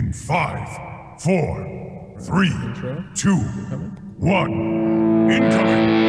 In 5, 4, 3, 2, 1, incoming!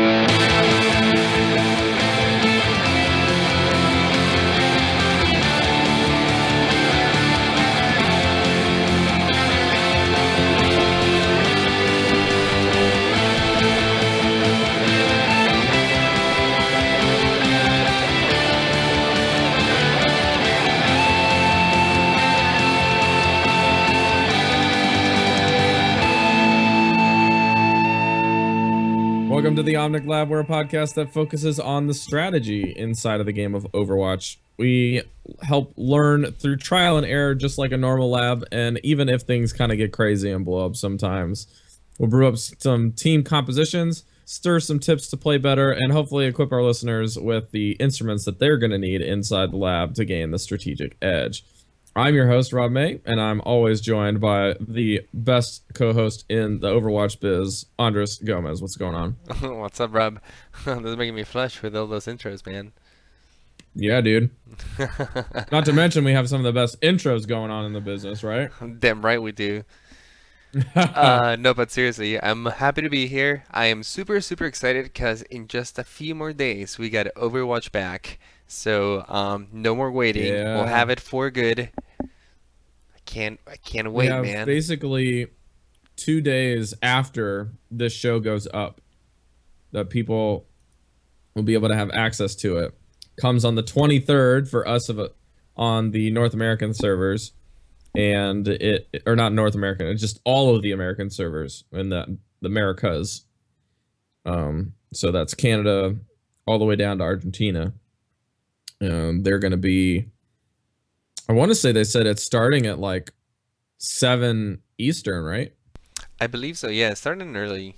Welcome to the Omnic Lab. We're a podcast that focuses on the strategy inside of the game of Overwatch. We help learn through trial and error just like a normal lab, and even if things kind of get crazy and blow up sometimes, we'll brew up some team compositions, stir some tips to play better, and hopefully equip our listeners with the instruments that they're going to need inside the lab to gain the strategic edge. I'm your host, Rob May, and I'm always joined by the best co-host in the Overwatch biz, Andres Gomez. What's going on? What's up, Rob? This is making me flush with all those intros, man. Yeah, dude. Not to mention we have some of the best intros going on in the business, right? Damn right we do. No, but seriously, I'm happy to be here. I am super excited because in just a few more days we got Overwatch back. So, no more waiting. Yeah. We'll have it for good. I can't wait, man. Basically 2 days after this show goes up that people will be able to have access to it. Comes on the 23rd for us on the North American servers, and or not North American, it's just all of the American servers in the Americas. So that's Canada all the way down to Argentina. They're going to be, I want to say they said it's starting at like 7 Eastern, right? I believe so, yeah. Starting early.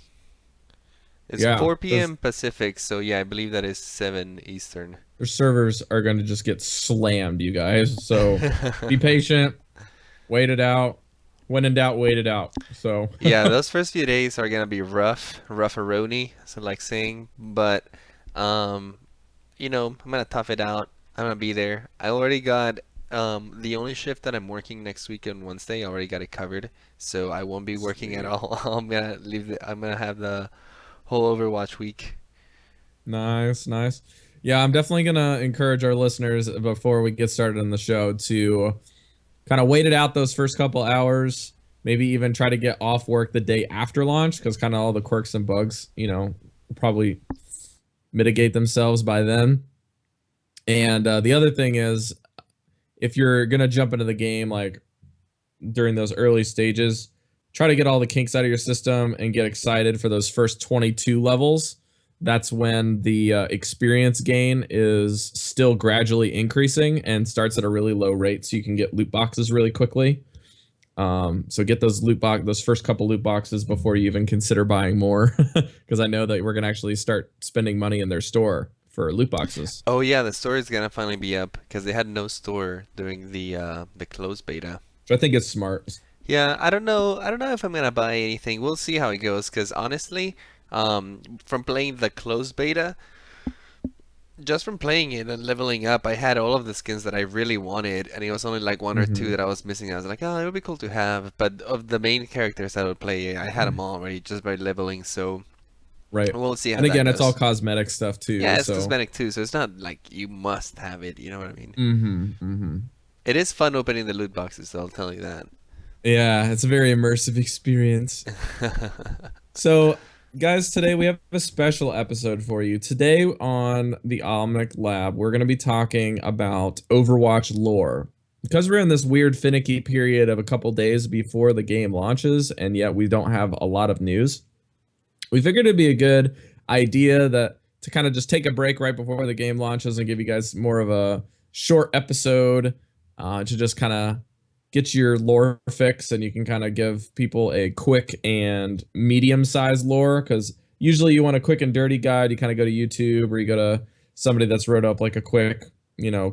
It's Yeah, 4 p.m. Pacific, so yeah, I believe that is 7 Eastern. Their servers are going to just get slammed, you guys. So be patient, wait it out. When in doubt, wait it out. So Yeah, those first few days are gonna be rough-a-roni, so like saying, but I'm gonna tough it out. I'm gonna be there. I already got the only shift that I'm working next week on Wednesday. I already got it covered, so I won't be working at all. I'm gonna have the whole Overwatch week. Nice. Yeah, I'm definitely going to encourage our listeners before we get started on the show to kind of wait it out those first couple hours, maybe even try to get off work the day after launch, because kind of all the quirks and bugs, will probably mitigate themselves by then. And the other thing is, if you're going to jump into the game like during those early stages, try to get all the kinks out of your system and get excited for those first 22 levels. That's when the experience gain is still gradually increasing and starts at a really low rate, so you can get loot boxes really quickly. So get those those first couple loot boxes before you even consider buying more, because I know that we're gonna actually start spending money in their store for loot boxes. Oh yeah, the store is gonna finally be up because they had no store during the closed beta. So I think it's smart. Yeah, I don't know if I'm gonna buy anything. We'll see how it goes. Because honestly, from playing the closed beta, just from playing it and leveling up, I had all of the skins that I really wanted, and it was only like one or two that I was missing. I was like, oh, it would be cool to have. But of the main characters I would play, I had them all already just by leveling. So Right. we'll see how And again, that it's goes. all cosmetic stuff too. Yeah, it's so. cosmetic too, so it's not like you must have it. You know what I mean? Mm-hmm. It is fun opening the loot boxes, though, I'll tell you that. Yeah, it's a very immersive experience. So, guys, today we have a special episode for you. Today on the Omnic Lab, we're going to be talking about Overwatch lore. Because we're in this weird finicky period of a couple days before the game launches, and yet we don't have a lot of news, we figured it'd be a good idea to kind of just take a break right before the game launches and give you guys more of a short episode to just kind of get your lore fix, and you can kind of give people a quick and medium-sized lore, because usually you want a quick and dirty guide. You kind of go to YouTube, or you go to somebody that's wrote up like a quick,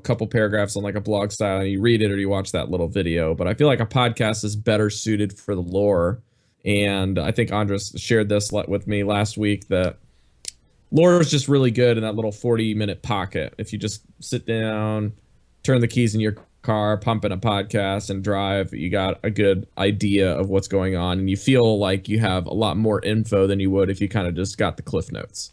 couple paragraphs on like a blog style, and you read it or you watch that little video. But I feel like a podcast is better suited for the lore. And I think Andres shared this with me last week, that lore is just really good in that little 40-minute pocket. If you just sit down, turn the keys in your car, pump in a podcast, and drive, you got a good idea of what's going on, and you feel like you have a lot more info than you would if you kind of just got the cliff notes.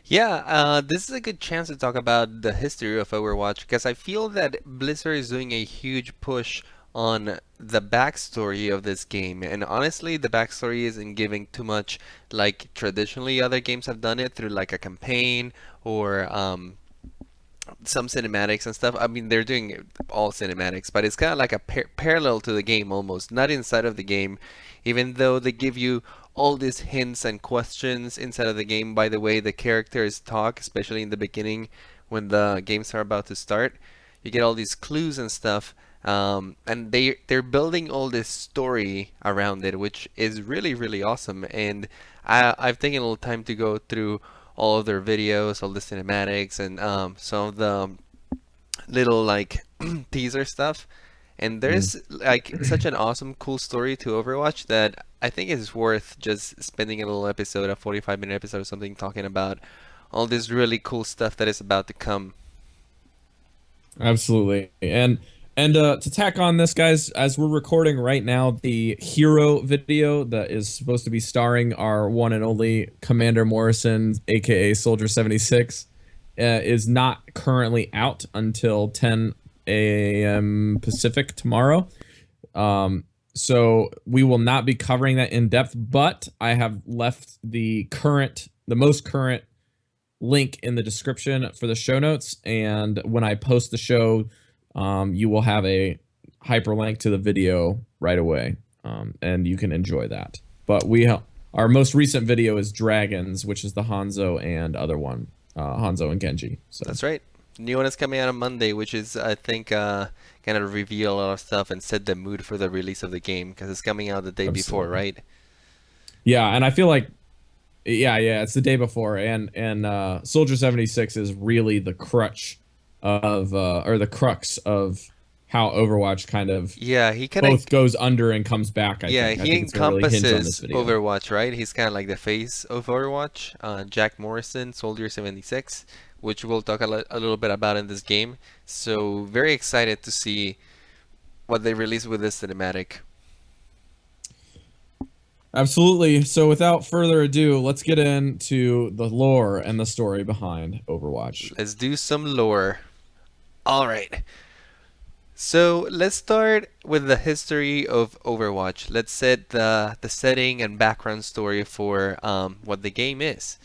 Yeah, this is a good chance to talk about the history of Overwatch because I feel that Blizzard is doing a huge push on the backstory of this game. And honestly, the backstory isn't giving too much like traditionally other games have done it through like a campaign or some cinematics and stuff. I mean, they're doing all cinematics, but it's kind of like a parallel to the game almost, not inside of the game, even though they give you all these hints and questions inside of the game by the way the characters talk, especially in the beginning when the games are about to start. You get all these clues and stuff, and they're building all this story around it, which is really really awesome. And I've taken a little time to go through all of their videos, all the cinematics, and some of the little like teaser stuff. And there's like such an awesome, cool story to Overwatch that I think is worth just spending a little episode, a 45-minute episode or something, talking about all this really cool stuff that is about to come. Absolutely. And to tack on this, guys, as we're recording right now, the hero video that is supposed to be starring our one and only Commander Morrison, aka Soldier 76, is not currently out until 10 a.m. Pacific tomorrow. So we will not be covering that in depth, but I have left the most current link in the description for the show notes, and when I post the show, you will have a hyperlink to the video right away, and you can enjoy that. But our most recent video is Dragons, which is the Hanzo and other one, Hanzo and Genji. So That's right. New one is coming out on Monday, which is I think kind of reveal a lot of stuff and set the mood for the release of the game because it's coming out the day before, right? Yeah, and I feel like yeah, it's the day before, and Soldier 76 is really the crutch of or the crux of how Overwatch kind of he kind both of goes under and comes back. I think. I he think it's gonna really hinge on this encompasses video. Overwatch, right? He's kind of like the face of Overwatch. Jack Morrison, Soldier 76, which we'll talk a little bit about in this game. So very excited to see what they release with this cinematic. Absolutely. So without further ado, let's get into the lore and the story behind Overwatch. Let's do some lore. All right. So let's start with the history of Overwatch. Let's set the setting and background story for what the game is.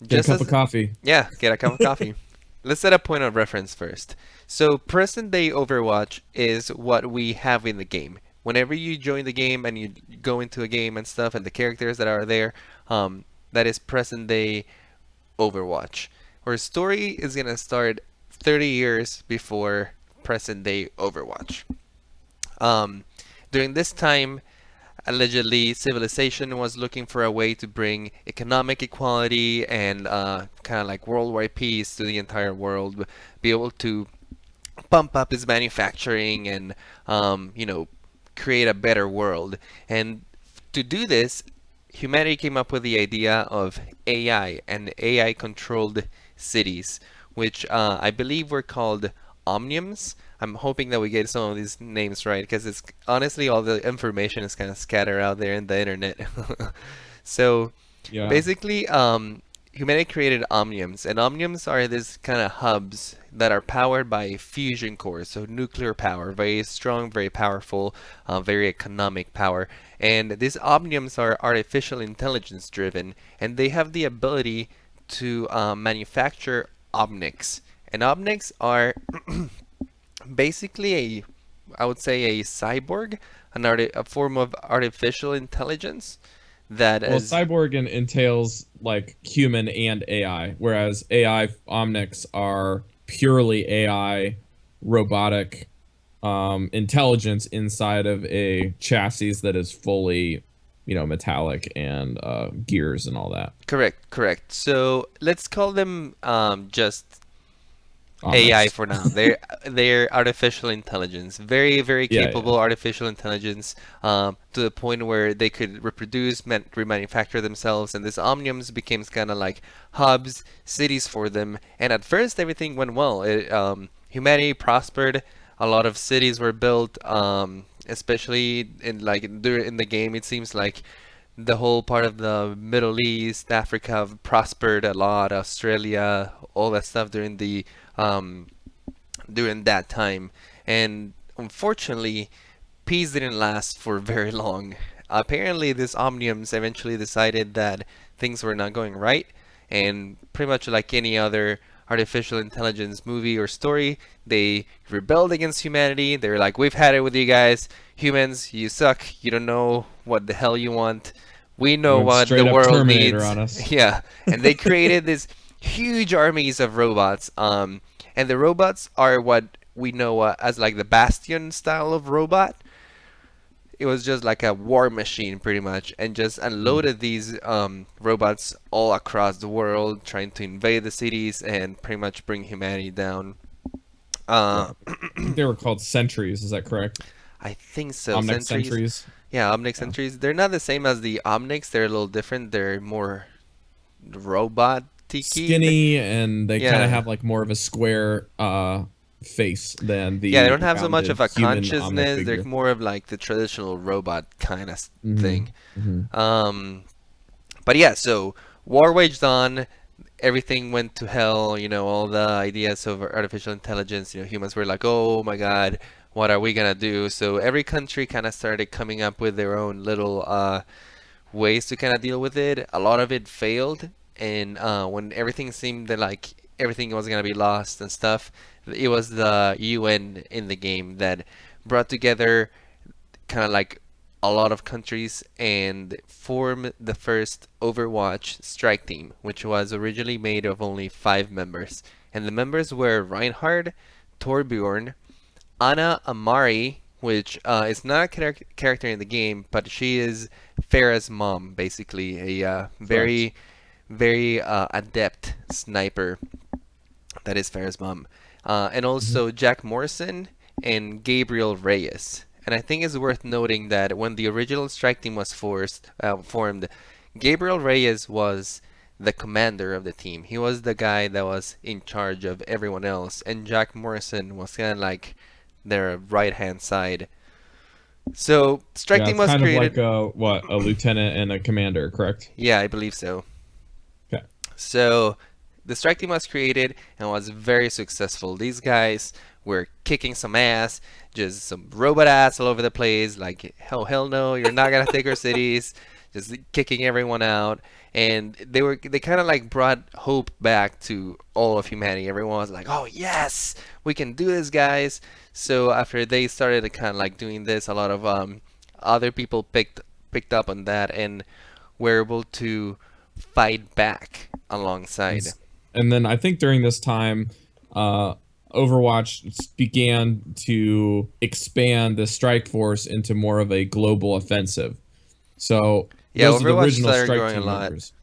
Get a cup of coffee. Yeah, get a cup of coffee. Let's set a point of reference first. So present day Overwatch is what we have in the game. Whenever you join the game and you go into a game and stuff and the characters that are there, that is present day Overwatch. Our story is going to start 30 years before present day Overwatch. During this time, allegedly, civilization was looking for a way to bring economic equality and kind of like worldwide peace to the entire world, be able to pump up its manufacturing and, create a better world. And to do this, humanity came up with the idea of AI and AI-controlled cities, which I believe were called Omniums. I'm hoping that we get some of these names right because it's honestly all the information is kind of scattered out there in the internet. So basically, humanity created Omniums, and Omniums are these kind of hubs that are powered by fusion cores, so nuclear power, very strong, very powerful, very economic power. And these Omniums are artificial intelligence driven, and they have the ability to manufacture Omnics. And Omnics are basically I would say a cyborg, a form of artificial intelligence that cyborg entails like human and AI, whereas AI Omnics are purely AI robotic intelligence inside of a chassis that is fully, metallic and gears and all that. Correct. So let's call them just Omnics. AI for now. They're artificial intelligence, very very capable artificial intelligence, to the point where they could reproduce, remanufacture themselves, and this Omniums became kind of like hubs, cities for them. And at first everything went well. Humanity prospered. A lot of cities were built, especially in the game. It seems like the whole part of the Middle East, Africa prospered a lot. Australia, all that stuff um, during that time. And unfortunately, peace didn't last for very long. Apparently, these Omniums eventually decided that things were not going right, and pretty much like any other artificial intelligence movie or story, they rebelled against humanity. They were like, "We've had it with you guys. Humans, you suck. You don't know what the hell you want. We know Went what the straight up world Terminator needs." on us. Yeah, and they created this huge armies of robots. And the robots are what we know as like the Bastion style of robot. It was just like a war machine pretty much, and just unloaded these robots all across the world, trying to invade the cities and pretty much bring humanity down. Yeah. uh, I think they were called sentries. Is that correct? I think so. Omnic Sentries. sentries. Yeah, Omnic Yeah. sentries. They're not the same as the Omnics. They're a little different. They're more robot tiki. Skinny, and they kind of Yeah. have like more of a square face than Yeah, they the don't have so much of rounded a human Omnic consciousness. They're figure. more of like the traditional robot kind of Hmm. thing. Hmm. Um, but yeah, so war waged on. Everything went to hell. All the ideas of artificial intelligence. Humans were like, "Oh my God, what are we gonna do?" So every country kind of started coming up with their own little ways to kind of deal with it. A lot of it failed, and when everything seemed that like everything was gonna be lost and stuff, it was the UN in the game that brought together kind of like a lot of countries and formed the first Overwatch strike team, which was originally made of only 5 members. And the members were Reinhard, Torbjorn, Anna Amari, which is not a character in the game, but she is Farah's mom, basically a Correct. very adept sniper. That is Farah's mom, and Hmm. also Jack Morrison and Gabriel Reyes. And I think it's worth noting that when the original strike team was formed, Gabriel Reyes was the commander of the team. He was the guy that was in charge of everyone else, and Jack Morrison was kind of like their right hand side. So strike Yeah, team it's was kind of like created. a lieutenant and a commander, correct? Yeah, I believe so. Okay. So the strike team was created and was very successful. These guys were kicking some ass, just some robot ass all over the place. Like hell no, you're not gonna take our cities. Just kicking everyone out, and they kind of like brought hope back to all of humanity. Everyone was like, "Oh yes, we can do this, guys." So after they started kind of like doing this, a lot of other people picked up on that and were able to fight back And, alongside. and then I think during this time, uh, Overwatch began to expand the strike force into more of a global offensive. So Yeah, those are the Overwatch original started strike growing a team lot. members,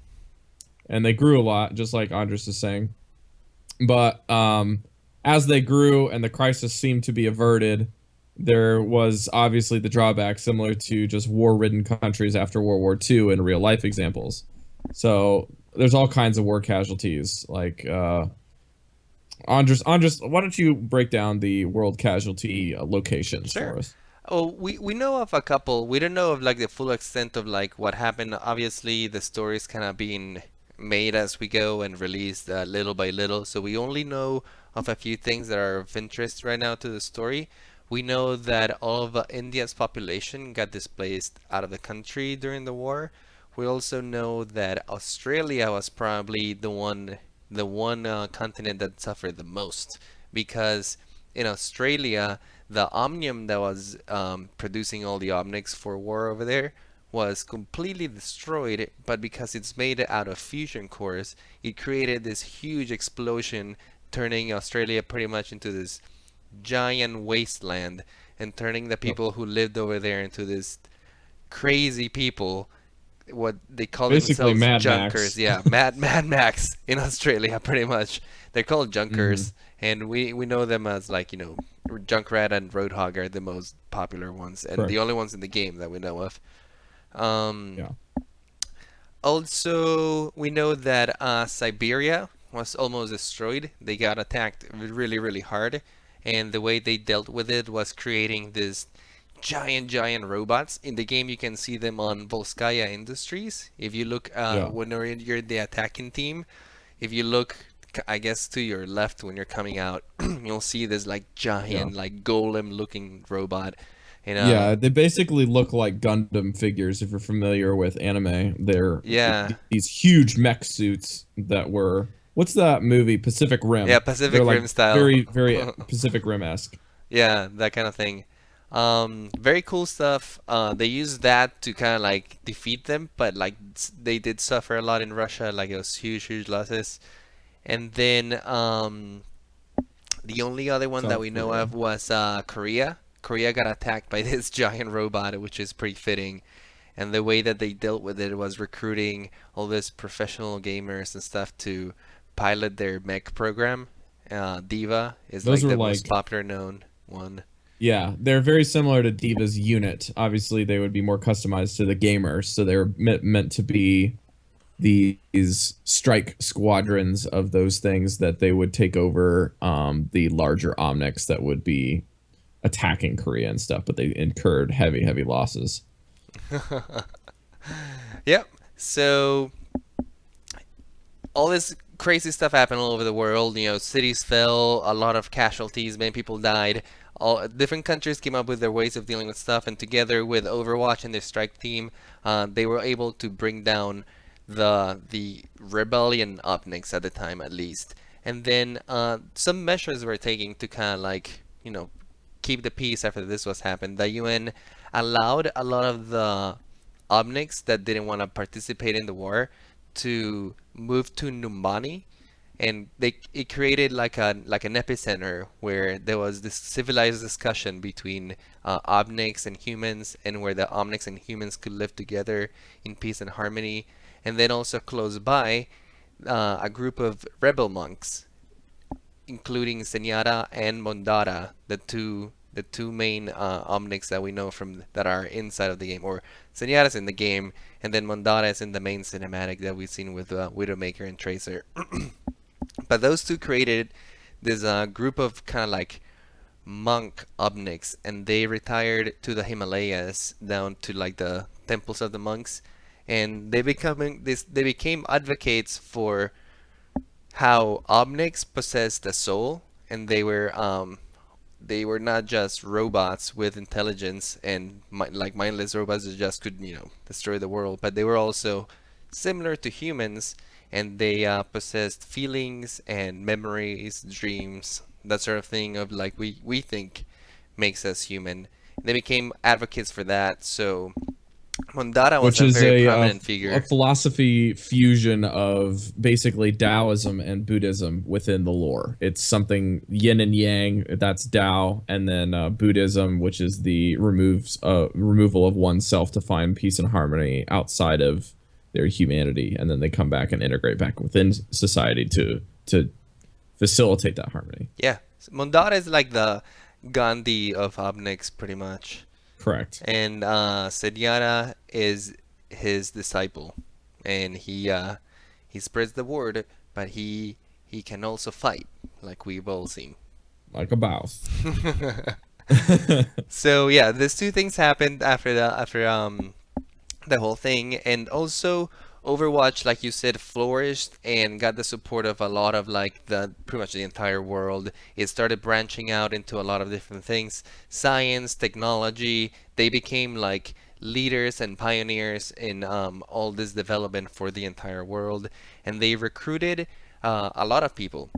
and they grew a lot, just like Andres is saying. But as they grew and the crisis seemed to be averted, there was obviously the drawback, similar to just war-ridden countries after World War II in real life examples. So there's all kinds of war casualties. Like Andres, why don't you break down the world casualty locations Sure. for us? Oh, we know of a couple. We don't know of like the full extent of like what happened. Obviously, the story's kind of being made as we go and released little by little. So we only know of a few things that are of interest right now to the story. We know that all of India's population got displaced out of the country during the war. We also know that Australia was probably the one continent that suffered the most because in Australia the Omnium that was producing all the Omnics for war over there was completely destroyed, but because it's made out of fusion cores, it created this huge explosion, turning Australia pretty much into this giant wasteland and turning the Yep. people who lived over there into this crazy people. What they call Basically, themselves Mad junkers. Max. Yeah, Mad Max in Australia, pretty much. They're called Hmm. junkers, and we know them as like Junkrat and Roadhog are the most popular ones, and the Correct. only ones in the game that we know of. Um, Yeah. Also, we know that Siberia was almost destroyed. They got attacked really, really hard, and the way they dealt with it was creating this giant robots. In the game, you can see them on Volskaya Industries. If you look, Yeah. when you're the attacking team, if you look, I guess to your left when you're coming out, you'll see this like Yeah. giant, like golem-looking robot. And Yeah, they basically look like Gundam figures if you're familiar with anime. They're yeah, these huge mech suits that were what's that movie? Pacific yeah, Rim. They're Pacific like Rim style. very Pacific Rim-esque. Yeah, that kind of thing. Very cool stuff. They used that to kind of like defeat them, but like they did suffer a lot in Russia. Like it was huge losses. And then the only other one that South we know Korea. of was Korea. Korea got attacked by this giant robot, which is pretty fitting. And the way that they dealt with it was recruiting all these professional gamers and stuff to pilot their mech program. Diva is Those like were the most like popular known one. yeah, they're very similar to Diva's unit. Obviously, they would be more customized to the gamers, so they were meant to be these strike squadrons of those things that they would take over the larger Omnics that would be attacking Korea and stuff, but they incurred heavy losses. Yep. So all this crazy stuff happened all over the world. You know, cities fell, a lot of casualties, many people died. All different countries came up with their ways of dealing with stuff, and together with Overwatch and their strike team, they were able to bring down the rebellion Opnics at the time, at least. And then some measures were taken to kind of like keep the peace after this was happened. The UN allowed a lot of the Omnics that didn't want to participate in the war to move to Numbani, and it created like an epicenter where there was this civilized discussion between Omnics and humans, and where the Omnics and humans could live together in peace and harmony. And then also close by, a group of rebel monks, including Senyara and Mondara, the two main Omnics that we know from that are inside of the game, or Senyara's in the game, and then Mondara is in the main cinematic that we've seen with Widowmaker and Tracer. But those two created this group of kind of like monk Omnics, and they retired to the Himalayas down to like the temples of the monks, and they became advocates for how Omnics possessed a soul, and they were not just robots with intelligence and like mindless robots that just could destroy the world, but they were also similar to humans, and they possessed feelings and memories, dreams, that sort of thing of like we think makes us human. They became advocates for that. So Mondara was Which a is very a prominent figure. philosophy fusion of basically Taoism and Buddhism within the lore. It's something yin and yang, that's Tao, and then Buddhism, which is the removal of oneself to find peace and harmony outside of their humanity, and then they come back and integrate back within society to facilitate that harmony. Yeah, Mondara is like the Gandhi of Obnix, pretty much. Correct. And Senyara is his disciple, and he spreads the word, but he can also fight, like we've all seen. Like a Baus. So yeah, these two things happened after the whole thing, and also Overwatch, like you said, flourished and got the support of a lot of like the pretty much the entire world. It started branching out into a lot of different things, science, technology. They became like leaders and pioneers in all this development for the entire world, and they recruited a lot of people.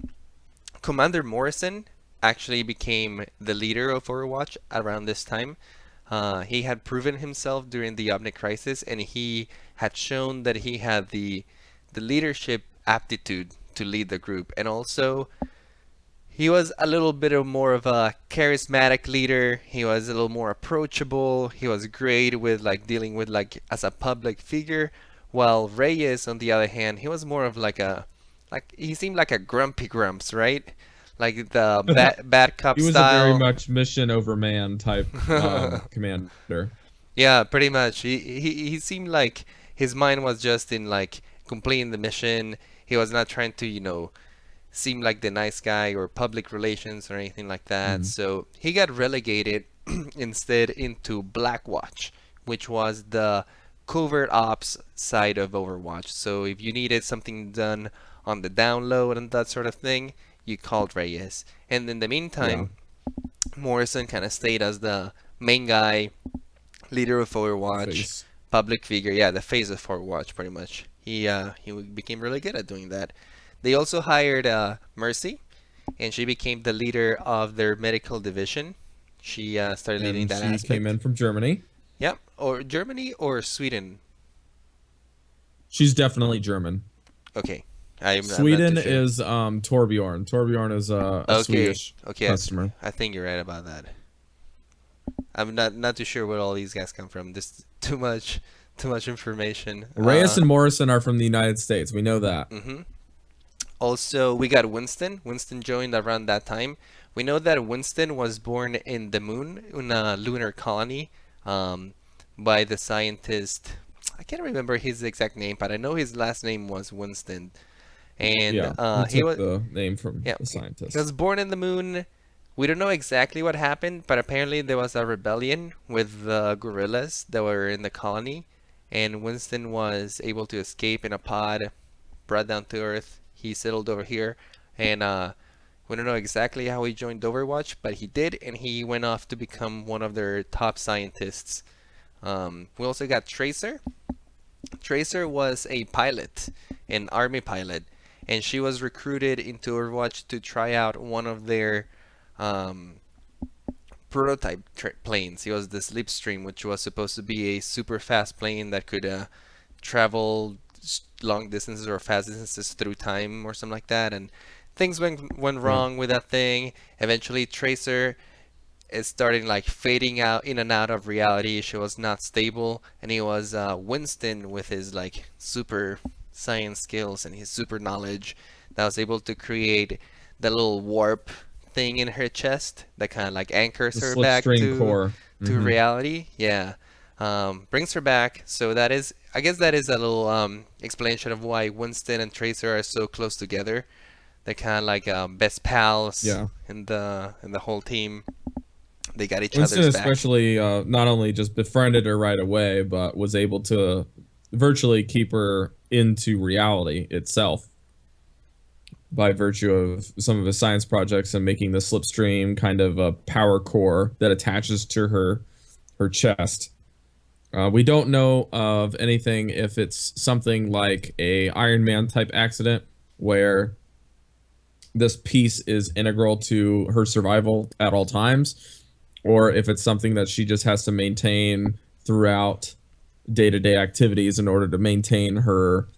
Commander Morrison actually became the leader of Overwatch around this time. He had proven himself during the Omnic Crisis, and he had shown that he had the leadership aptitude to lead the group. And also, he was a little bit more of a charismatic leader. He was a little more approachable. He was great with like dealing with like as a public figure. While Reyes, on the other hand, he was more of like he seemed like a grumpy grumps, right? Like the bad cop He was style. a very much mission over man type commander. Yeah, pretty much. He seemed like his mind was just in like completing the mission. He was not trying to, seem like the nice guy or public relations or anything like that. So he got relegated instead into Blackwatch, which was the covert ops side of Overwatch. So if you needed something done on the download and that sort of thing, you called Reyes. And in the meantime, Morrison kind of stayed as the main guy, leader of Overwatch, Face. public figure. Yeah, the face of Overwatch, pretty much. He became really good at doing that. They also hired Mercy, and she became the leader of their medical division. She started leading And that she aspect. came in from Germany. Yep, or Germany or Sweden. She's definitely German. Okay, I'm Sweden not too sure. is Torbjorn. Torbjorn is a Okay, Swedish okay, customer. I think you're right about that. I'm not too sure where all these guys come from. There's too much information. Reyes and Morrison are from the United States. We know that. Also, we got Winston. Winston joined around that time. We know that Winston was born in the moon, in a lunar colony, by the scientist. I can't remember his exact name, but I know his last name was Winston. And Yeah, he he took was the name from yeah, the scientist. he was born in the moon. We don't know exactly what happened, but apparently there was a rebellion with the gorillas that were in the colony, and Winston was able to escape in a pod, brought down to Earth. He settled over here, and we don't know exactly how he joined Overwatch, but he did, and he went off to become one of their top scientists. We also got Tracer. Tracer was a pilot, an army pilot, and she was recruited into Overwatch to try out one of their prototype planes. It was the Slipstream, which was supposed to be a super fast plane that could travel long distances or fast distances through time or something like that. And things went wrong with that thing. Eventually, Tracer is starting like fading out in and out of reality. She was not stable, and it was Winston with his like super science skills and his super knowledge that was able to create the little warp thing in her chest that kind of like anchors The her back slipstream core. to reality. Yeah. Brings her back. So that is, I guess that is a little explanation of why Winston and Tracer are so close together. They're kind of like best pals in the whole team. They got each Winston other's back. especially not only just befriended her right away, but was able to virtually keep her into reality itself by virtue of some of his science projects and making the slipstream kind of a power core that attaches to her chest. We don't know of anything if it's something like a Iron Man type accident where this piece is integral to her survival at all times, or if it's something that she just has to maintain throughout day-to-day activities in order to maintain her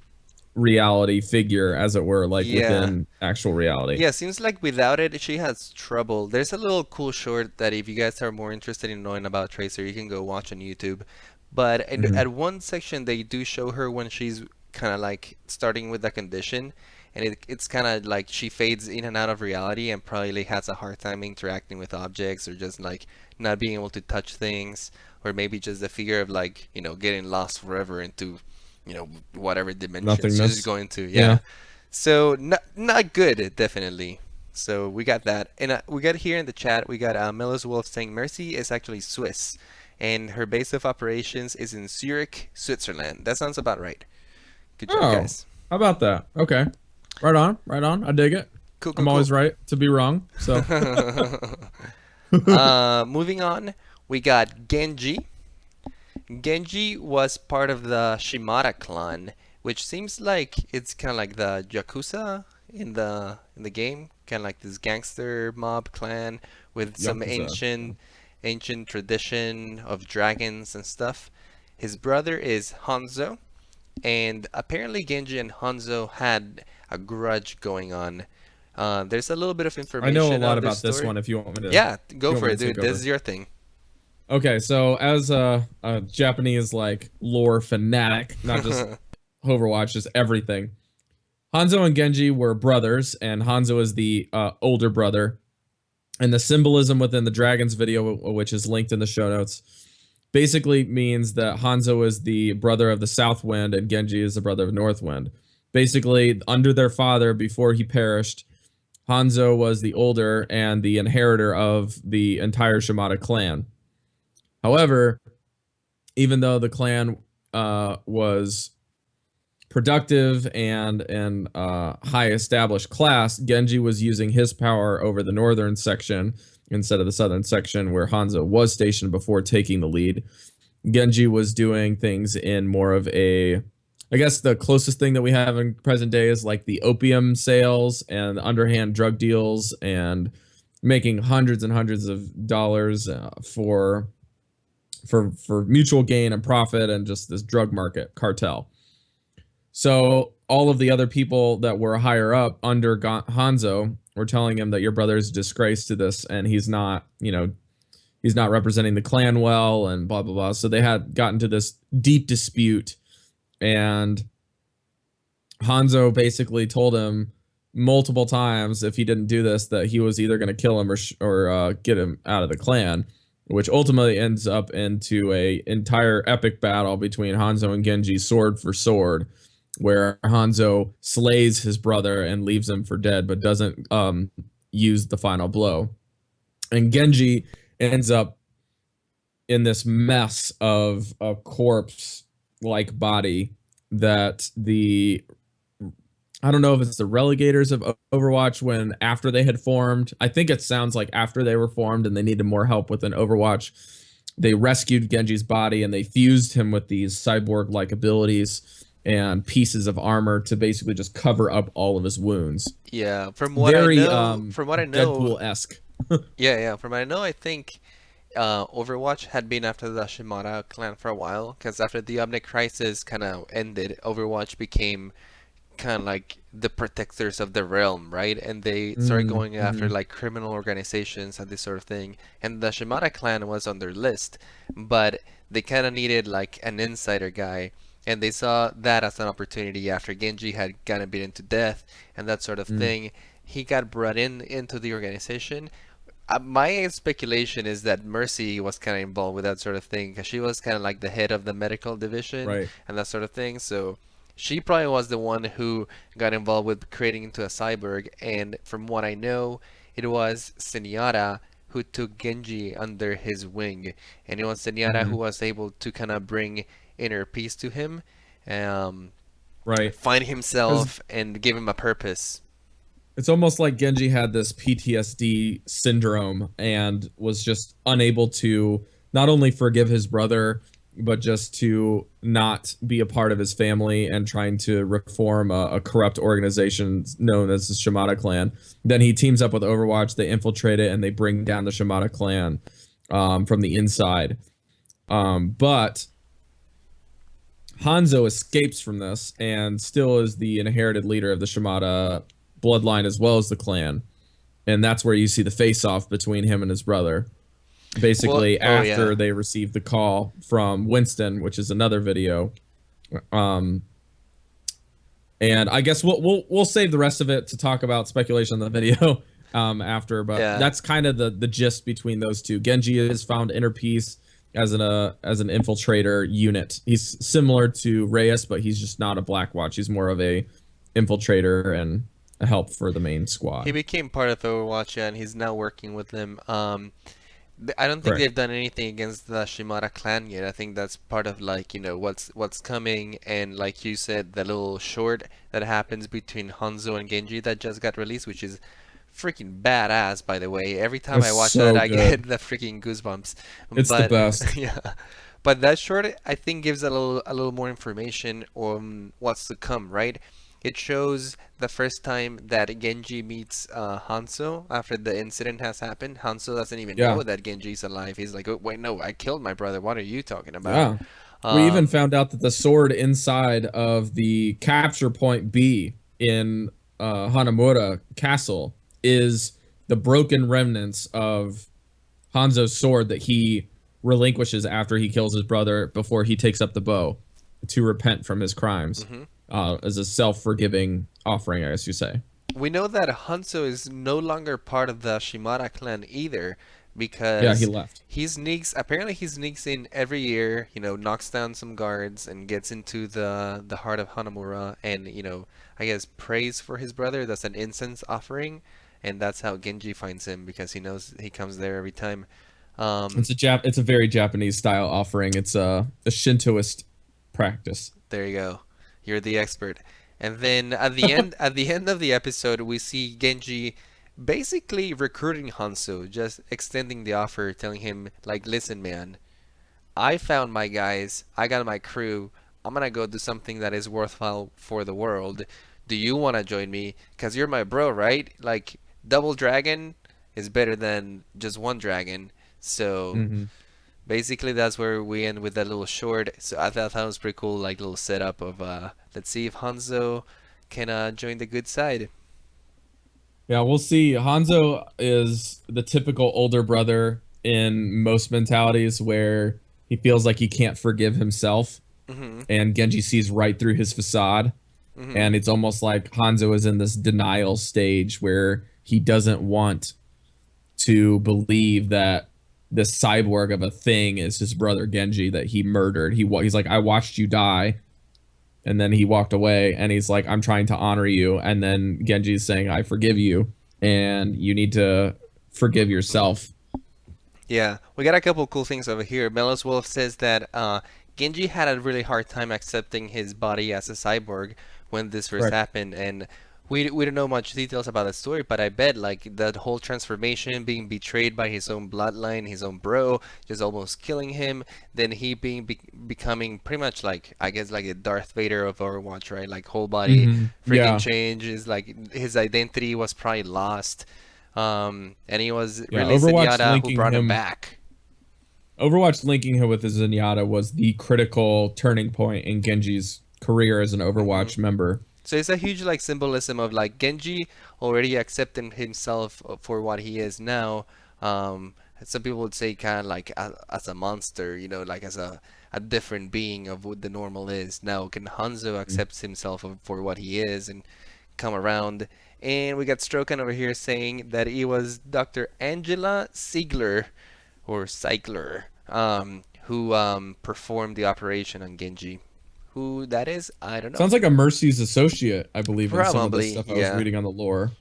reality figure, as it were, like within actual reality. Yeah, seems like without it, she has trouble. There's a little cool short that if you guys are more interested in knowing about Tracer, you can go watch on YouTube. But at one section, they do show her when she's kind of like starting with the condition, and it's kind of like she fades in and out of reality and probably has a hard time interacting with objects or just like not being able to touch things, or maybe just the fear of like, you know, getting lost forever into, you know, whatever dimension she's going to. Yeah. So not good, definitely. So we got that. And we got here in the chat, we got Melos Wolf saying Mercy is actually Swiss, and her base of operations is in Zurich, Switzerland. That sounds about right. Good job, guys. How about that? Okay. Right on, right on. I dig it. Cool, I'm always right to be wrong. So moving on, we got Genji. Genji was part of the Shimada clan, which seems like it's kind of like the Yakuza in the game, kind of like this gangster mob clan with some ancient tradition of dragons and stuff. His brother is Hanzo, and apparently Genji and Hanzo had a grudge going on. There's a little bit of information. I know a lot about this one if you want me to. Yeah, go for it, dude. This is your thing. Okay, so as a Japanese like lore fanatic, not just Overwatch, just everything. Hanzo and Genji were brothers, and Hanzo is the older brother. And the symbolism within the Dragons video, which is linked in the show notes, basically means that Hanzo is the brother of the South Wind and Genji is the brother of North Wind. Basically, under their father, before he perished, Hanzo was the older and the inheritor of the entire Shimada clan. However, even though the clan was productive and high established class, Genji was using his power over the northern section instead of the southern section where Hanzo was stationed before taking the lead. Genji was doing things in more of a, I guess the closest thing that we have in present day is like the opium sales and underhand drug deals and making hundreds and hundreds of dollars for mutual gain and profit and just this drug market cartel. So all of the other people that were higher up under Hanzo were telling him that your brother is a disgrace to this and he's not, he's not representing the clan well and blah, blah, blah. So they had gotten to this deep dispute and Hanzo basically told him multiple times if he didn't do this that he was either going to kill him or get him out of the clan, which ultimately ends up into a entire epic battle between Hanzo and Genji sword for sword, where Hanzo slays his brother and leaves him for dead, but doesn't use the final blow. And Genji ends up in this mess of a corpse-like body that I don't know if it's the relegators of Overwatch when after they had formed. I think it sounds like after they were formed and they needed more help with an Overwatch, they rescued Genji's body and they fused him with these cyborg-like abilities and pieces of armor to basically just cover up all of his wounds. Yeah, from what I know, Deadpool-esque. yeah, from what I know, I think Overwatch had been after the Shimada clan for a while, because after the Omnic crisis kind of ended, Overwatch became kind of like the protectors of the realm, right? And they started going after like criminal organizations and this sort of thing. And the Shimada clan was on their list, but they kind of needed like an insider guy. And they saw that as an opportunity after Genji had gotten beaten to death and that sort of thing. He got brought into the organization. My speculation is that Mercy was kind of involved with that sort of thing because she was kind of like the head of the medical division and that sort of thing. So she probably was the one who got involved with creating into a cyborg. And from what I know, it was Zenyatta who took Genji under his wing. And it was Zenyatta who was able to kind of bring inner peace to him, find himself and give him a purpose. It's almost like Genji had this PTSD syndrome and was just unable to not only forgive his brother, but just to not be a part of his family and trying to reform a corrupt organization known as the Shimada clan. Then he teams up with Overwatch, they infiltrate it, and they bring down the Shimada clan from the inside. But Hanzo escapes from this and still is the inherited leader of the Shimada bloodline as well as the clan. And that's where you see the face-off between him and his brother. Basically, after they received the call from Winston, which is another video. And I guess we'll save the rest of it to talk about speculation on the video after. But that's kind of the gist between those two. Genji has found inner peace as an infiltrator unit. He's similar to Reyes, but he's just not a Blackwatch. He's more of a infiltrator and a help for the main squad. He became part of Overwatch, and he's now working with them. I don't think they've done anything against the Shimada clan yet. I think that's part of like, what's coming, and like you said, the little short that happens between Hanzo and Genji that just got released, which is freaking badass, by the way. Every time I watch that, I get the freaking goosebumps. It's the best. Yeah. But that short, I think, gives a little more information on what's to come, right? It shows the first time that Genji meets Hanzo after the incident has happened. Hanzo doesn't even know that Genji's alive. He's like, oh, wait, no, I killed my brother. What are you talking about? Yeah. We even found out that the sword inside of the capture point B in Hanamura Castle is the broken remnants of Hanzo's sword that he relinquishes after he kills his brother before he takes up the bow to repent from his crimes. As a self-forgiving offering, I guess you say. We know that Hanzo is no longer part of the Shimada clan either, because he left. He sneaks in every year, knocks down some guards and gets into the heart of Hanamura and, I guess prays for his brother. That's an incense offering. and that's how Genji finds him because he knows he comes there every time. It's a very Japanese style offering. It's a Shintoist practice. There you go. You're the expert. And then at the end at the end of the episode we see Genji basically recruiting Hanzo, just extending the offer, telling him like, "Listen, man, I found my guys, I got my crew. I'm gonna go do something that is worthwhile for the world. Do you wanna join me? 'Cause you're my bro, right? Like double dragon is better than just one dragon." So Hmm. basically that's where we end with that little short. So I thought that was pretty cool, like little setup of let's see if Hanzo can join the good side. Yeah, we'll see. Hanzo is the typical older brother in most mentalities where he feels like he can't forgive himself, Mhm. and Genji sees right through his facade. Mhm. And it's almost like Hanzo is in this denial stage where he doesn't want to believe that this cyborg of a thing is his brother Genji that he murdered. He's like, I watched you die, and then he walked away, and he's like, I'm trying to honor you, and then Genji's saying, I forgive you, and you need to forgive yourself. Yeah, we got a couple cool things over here. Melos Wolf says that Genji had a really hard time accepting his body as a cyborg when this first Right. happened, and we don't know much details about the story, but I bet like that whole transformation, being betrayed by his own bloodline, his own bro, just almost killing him, then he becoming pretty much like I guess like a Darth Vader of Overwatch, right? Like whole body freaking Yeah. changes, like his identity was probably lost. And he was Yeah. really Zenyatta who brought him back. Overwatch linking him with his Zenyatta was the critical turning point in Genji's career as an Overwatch member. So it's a huge like symbolism of like Genji already accepting himself for what he is now. Some people would say kind of like as a monster, you know, like as a different being of what the normal is. Now can Hanzo accepts himself for what he is and come around. And we got Strokan over here saying that it was Dr. Angela Ziegler or Cycler who performed the operation on Genji. Who that is, I don't know. Sounds like a Mercy's associate, I believe, in some of the Probably, stuff I was yeah. reading on the lore.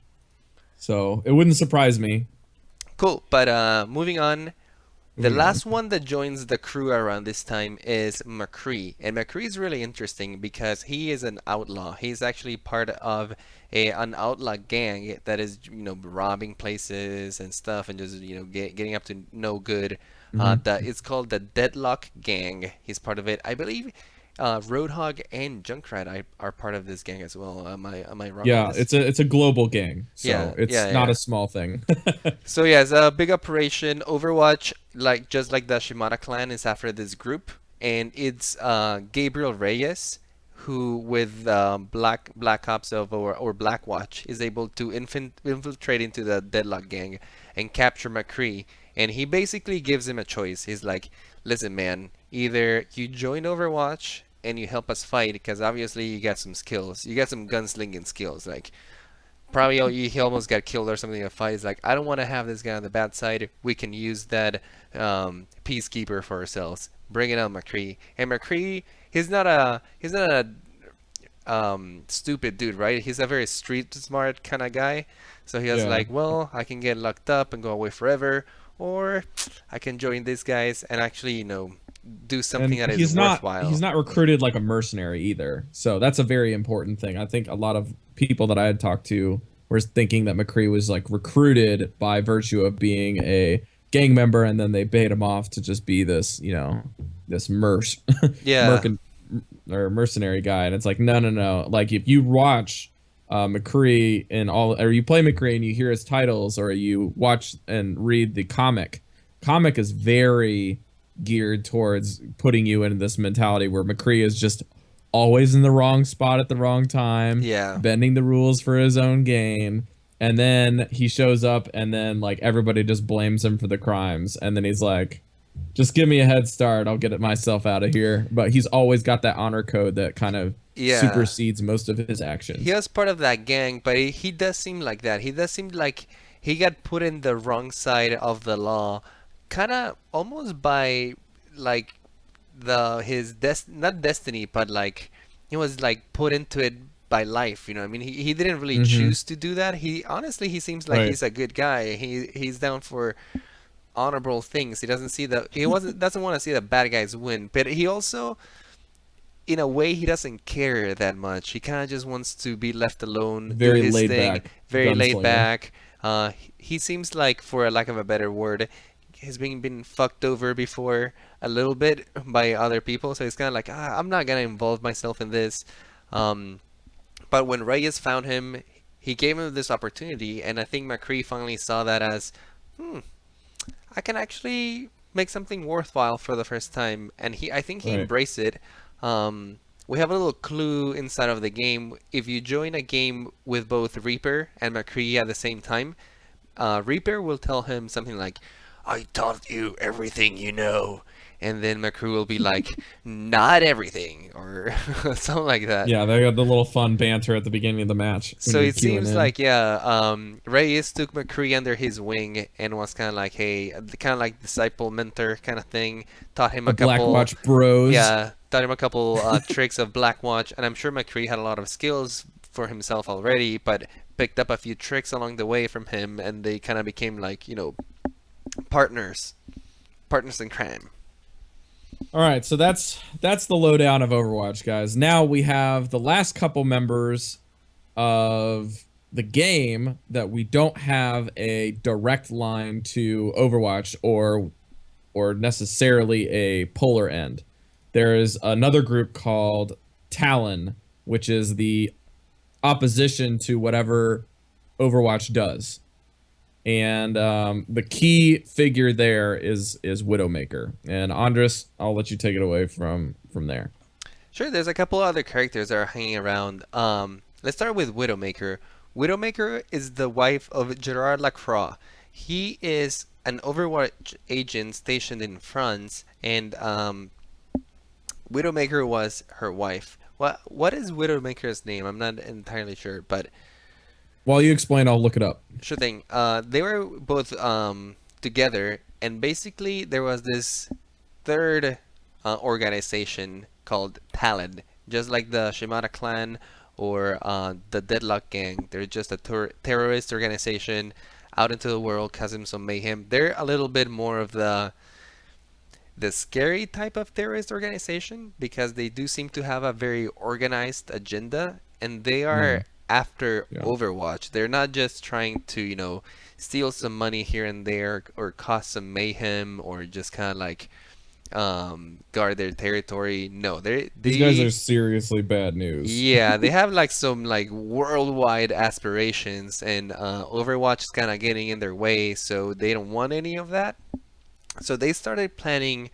So it wouldn't surprise me. Cool, but moving on. The last one that joins the crew around this time is McCree. And McCree is really interesting because he is an outlaw. He's actually part of an outlaw gang that is, you know, robbing places and stuff and just, you know, getting up to no good. It's called the Deadlock Gang. He's part of it. I believe Roadhog and Junkrat are part of this gang as well. Am I wrong on Yeah, this? it's a global gang, Yeah, so it's yeah, not yeah. a small thing. So yeah, it's a big operation. Overwatch, like just like the Shimada clan, is after this group, and it's Gabriel Reyes, who with Black Ops of or Blackwatch is able to infiltrate into the Deadlock gang and capture McCree. And he basically gives him a choice. He's like, "Listen, man, either you join Overwatch and you help us fight, because obviously you got some skills, you got some gunslinging skills, like." Probably he almost got killed or something in a fight. He's like, I don't want to have this guy on the bad side. We can use that peacekeeper for ourselves. Bring it on, McCree. And McCree, he's not a stupid dude, right? He's a very street smart kind of guy. So he was Yeah. like, well, I can get locked up and go away forever, or I can join these guys and actually, you know, do something And that is worthwhile. he's not recruited like a mercenary either. So that's a very important thing. I think a lot of people that I had talked to were thinking that McCree was like recruited by virtue of being a gang member, and then they bait him off to just be this, you know, this Yeah. or mercenary guy. And it's like, no, no, no. Like if you watch McCree or you play McCree and you hear his titles, or you watch and read the comic is very geared towards putting you into this mentality where McCree is just always in the wrong spot at the wrong time, Yeah. bending the rules for his own gain. And then he shows up, and then like everybody just blames him for the crimes. And then he's like, just give me a head start. I'll get it myself out of here. But he's always got that honor code that kind of Yeah. supersedes most of his actions. He was part of that gang, but he does seem like that. He does seem like he got put in the wrong side of the law, kind of almost by like his not destiny, but like he was like put into it by life. You know, I mean, he didn't really Mm-hmm. choose to do that. He honestly, he seems like Right. he's a good guy. He's down for honorable things. He doesn't see the he wasn't doesn't want to see the bad guys win, but he also, in a way, he doesn't care that much. He kind of just wants to be left alone, do Very his laid thing, back very laid gunslinger. back. He seems like, for a lack of a better word, he's been fucked over before a little bit by other people. So he's kind of like, I'm not gonna involve myself in this. Um, but when Reyes found him, he gave him this opportunity, and I think McCree finally saw that as, I can actually make something worthwhile for the first time, and I think he Right. embraced it. We have a little clue inside of the game. If you join a game with both Reaper and McCree at the same time, Reaper will tell him something like, "I taught you everything you know," and then McCree will be like, "Not everything," or something like that. Yeah, they got the little fun banter at the beginning of the match when So you're it queuing seems in. like, yeah, Reyes took McCree under his wing and was kind of like, hey, kind of like disciple mentor kind of thing. Taught him The a couple, Blackwatch Bros. yeah, taught him a couple tricks of Blackwatch, and I'm sure McCree had a lot of skills for himself already, but picked up a few tricks along the way from him, and they kind of became like, partners, partners in crime. All right, so that's the lowdown of Overwatch, guys. Now we have the last couple members of the game that we don't have a direct line to Overwatch or necessarily a polar end. There is another group called Talon, which is the opposition to whatever Overwatch does. And the key figure there is Widowmaker. And Andres, I'll let you take it away from there. Sure, there's a couple other characters that are hanging around. Let's start with Widowmaker. Widowmaker is the wife of Gerard Lacroix. He is an Overwatch agent stationed in France, and Widowmaker was her wife. What is Widowmaker's name? I'm not entirely sure, but While you explain, I'll look it up. sure thing. They were both together, and basically there was this third organization called Talon, just like the Shimada clan or the Deadlock Gang. They're just a terrorist organization out into the world, causing some mayhem. They're a little bit more of the scary type of terrorist organization because they do seem to have a very organized agenda, and they are Mm, after yeah. Overwatch. They're not just trying to, steal some money here and there or cause some mayhem or just kind of like guard their territory. No, These guys are they seriously bad news. yeah, they have like some like worldwide aspirations, and Overwatch is kind of getting in their way, so they don't want any of that. So they started planning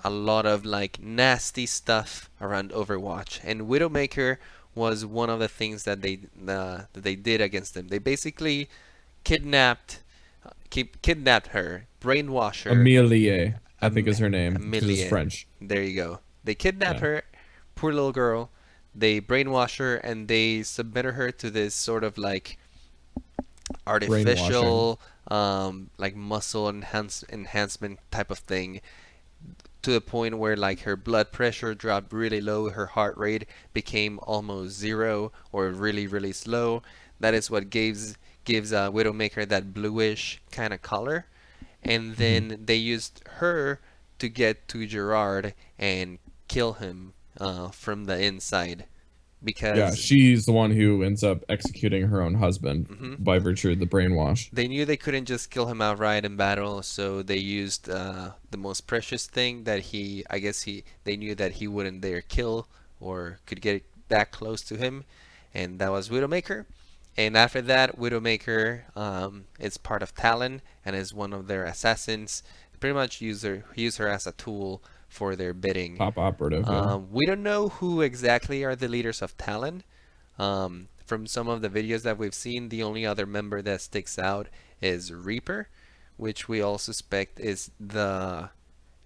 a lot of like nasty stuff around Overwatch, and Widowmaker was one of the things that they did against them. They basically kidnapped kidnapped her, brainwashed her, Amelie, I think um, is her name because it's Amelie. French. There you go. They kidnapped Yeah, her, poor little girl. They brainwash her and they submitted her to this sort of like brainwashing. artificial, like muscle enhancement type of thing, to the point where like her blood pressure dropped really low, her heart rate became almost zero or really really slow. That is what gives Widowmaker that bluish kind of color. And Mhm. then they used her to get to Gerard and kill him from the inside Yeah, because she's the one who ends up executing her own husband mhm, by virtue of the brainwash. they knew they couldn't just kill him outright in battle, so they used the most precious thing that I guess they knew that he wouldn't dare kill or could get that close to him, and that was Widowmaker. And after that, Widowmaker is part of Talon and is one of their assassins. They pretty much use her as a tool for their bidding. Top operative, yeah. We don't know who exactly are the leaders of Talon. From some of the videos that we've seen, the only other member that sticks out is Reaper, which we all suspect is the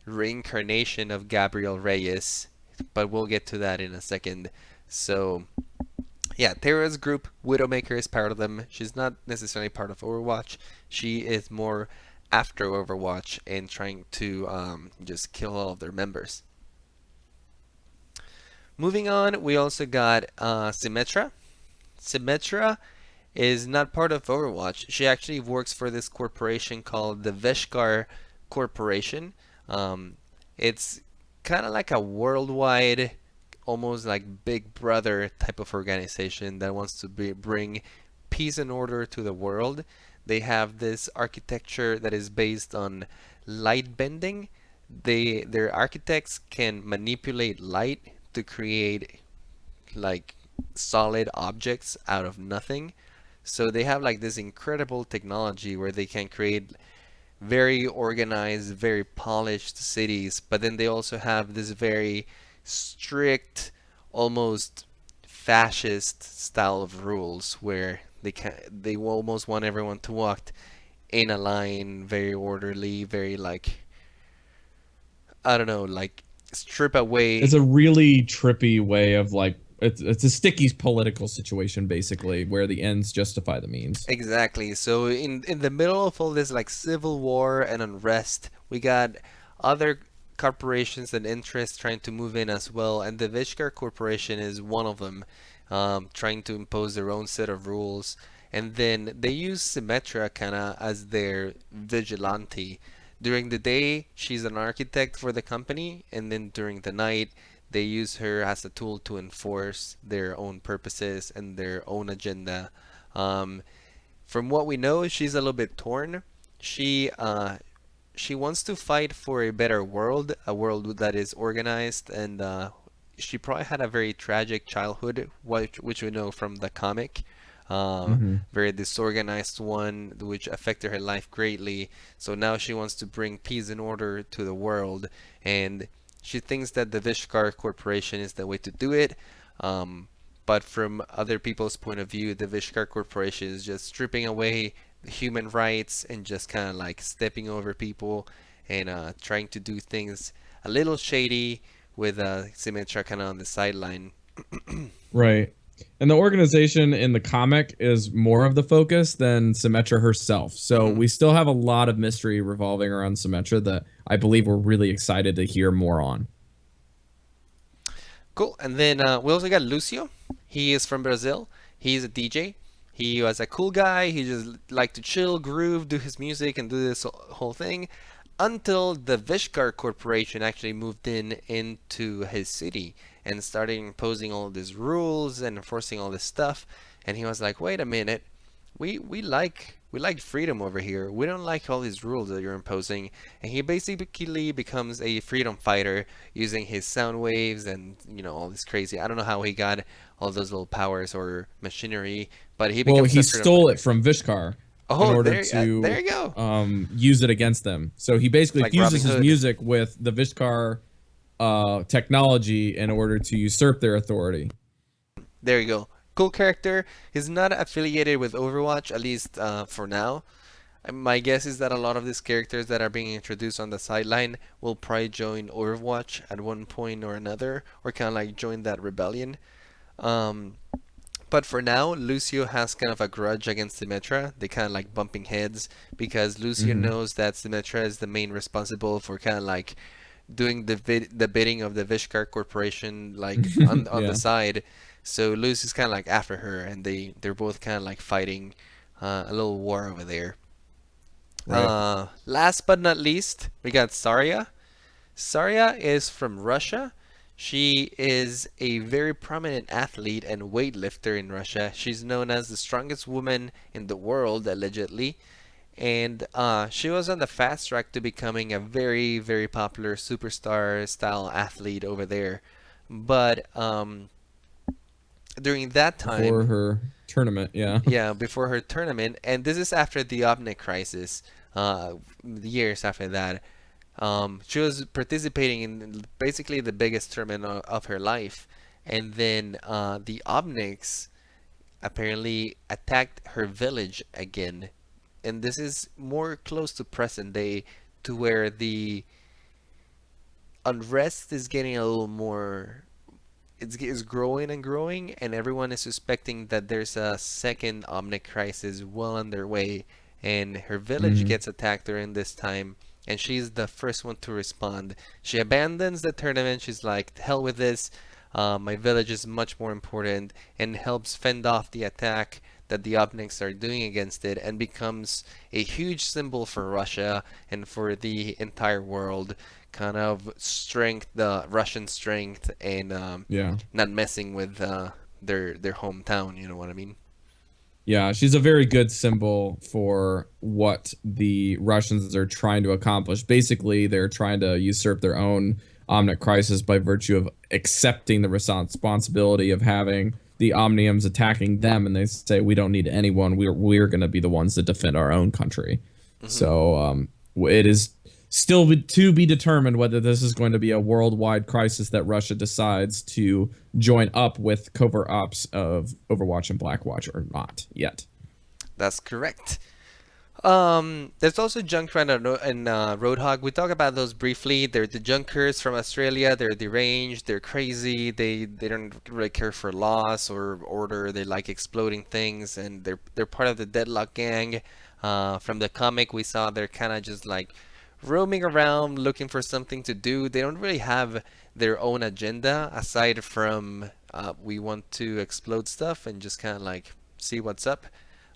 reincarnation of Gabriel Reyes, but we'll get to that in a second. So, yeah, terrorist group, Widowmaker is part of them. She's not necessarily part of Overwatch. She is more after Overwatch and trying to just kill all of their members. Moving on, we also got Symmetra. Symmetra is not part of Overwatch. She actually works for this corporation called the Veshkar Corporation. Um, it's kind of like a worldwide, almost like Big Brother type of organization that wants to bring peace and order to the world. They have this architecture that is based on light bending. Their architects can manipulate light to create like solid objects out of nothing. So they have like this incredible technology where they can create very organized, very polished cities, but then they also have this very strict, almost fascist style of rules where they almost want everyone to walk in a line, very orderly, very like I don't know, like strip away. It's a really trippy way of like it's a sticky political situation basically where the ends justify the means. Exactly. So in the middle of all this like civil war and unrest, we got other corporations and interests trying to move in as well, and the Vishkar Corporation is one of them, trying to impose their own set of rules. And then they use Symmetra kind of as their vigilante. During the day, she's an architect for the company, and then during the night, they use her as a tool to enforce their own purposes and their own agenda. Um, from what we know, she's a little bit torn. She wants to fight for a better world, a world that is organized, and she probably had a very tragic childhood, which we know from the comic. Very disorganized one, which affected her life greatly. So now she wants to bring peace and order to the world, and she thinks that the Vishkar Corporation is the way to do it. But from other people's point of view, the Vishkar Corporation is just stripping away the human rights and just kind of like stepping over people and trying to do things a little shady with Symmetra kind of on the sideline. Right. And the organization in the comic is more of the focus than Symmetra herself. So we still have a lot of mystery revolving around Symmetra that I believe we're really excited to hear more on. Cool. And then we also got Lucio. He is from Brazil. He's a DJ. He was a cool guy. He just liked to chill, groove, do his music, and do this whole thing until the Vishkar Corporation actually moved into his city and started imposing all these rules and enforcing all this stuff. And he was like, "Wait a minute, we like freedom over here. We don't like all these rules that you're imposing." And he basically becomes a freedom fighter using his sound waves and all this crazy. I don't know how he got all those little powers or machinery, but he becomes. Well, he a freedom stole fighter. it from Vishkar in Oh, order to there you go. use it against them. So he basically Like fuses Robin his Hood. music with the Vishkar technology in order to usurp their authority. There you go. Cool character. He's not affiliated with Overwatch, at least for now. My guess is that a lot of these characters that are being introduced on the sideline will probably join Overwatch at one point or another, or kind of like join that rebellion. But for now, Lucio has kind of a grudge against Symmetra. They kind of like bumping heads because Lucio knows that Symmetra is the main responsible for kind of like doing the bidding of the Vishkar Corporation, like on Yeah. the side. So Lucy's kind of like after her, and they're both kind of like fighting a little war over there. Right. Last but not least, we got Saria. Saria is from Russia. She is a very prominent athlete and weightlifter in Russia. She's known as the strongest woman in the world, allegedly. And she was on the fast track to becoming a very, very popular superstar style athlete over there. But during that time, For her tournament, yeah. yeah, before her tournament, and this is after the Omnic crisis, years after that, she was participating in basically the biggest tournament of her life, and then the Omnics apparently attacked her village again, and this is more close to present day, to where the unrest is getting a little more. It's growing and growing, and everyone is suspecting that there's a second Omnic crisis well underway, and her village gets attacked during this time, and she's the first one to respond. She abandons the tournament. She's like, "The hell with this. My village is much more important, and helps fend off the attack that the Omnics are doing against it, and becomes a huge symbol for Russia and for the entire world. Kind of strength, the Russian strength, and Yeah. not messing with their hometown. You know what I mean? Yeah, she's a very good symbol for what the Russians are trying to accomplish. Basically, they're trying to usurp their own Omnic crisis by virtue of accepting the responsibility of having the Omniums attacking them, and they say we don't need anyone. We're going to be the ones that defend our own country. So it is still to be determined whether this is going to be a worldwide crisis that Russia decides to join up with covert ops of Overwatch and Blackwatch or not yet. That's correct. There's also Junkrat and Roadhog. We talk about those briefly. They're the Junkers from Australia. They're deranged. They're crazy. They don't really care for loss or order. They like exploding things, and they're part of the Deadlock gang. From the comic, we saw they're kind of just like roaming around looking for something to do. They don't really have their own agenda aside from we want to explode stuff and just kind of like see what's up.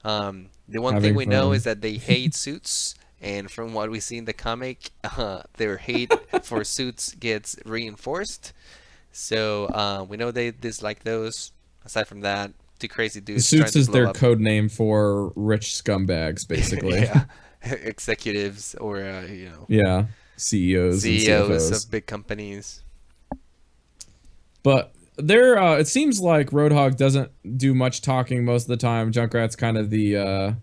The one thing Having we know fun. is that they hate suits, and from what we see in the comic, their hate for suits gets reinforced. So we know they dislike those. Aside from that, two crazy The dudes trying suits to is blow their up. code name for rich scumbags, basically. Yeah, executives or Yeah, CEOs and CEOs CFOs. of big companies. But there, it seems like Roadhog doesn't do much talking most of the time. Junkrat's kind of the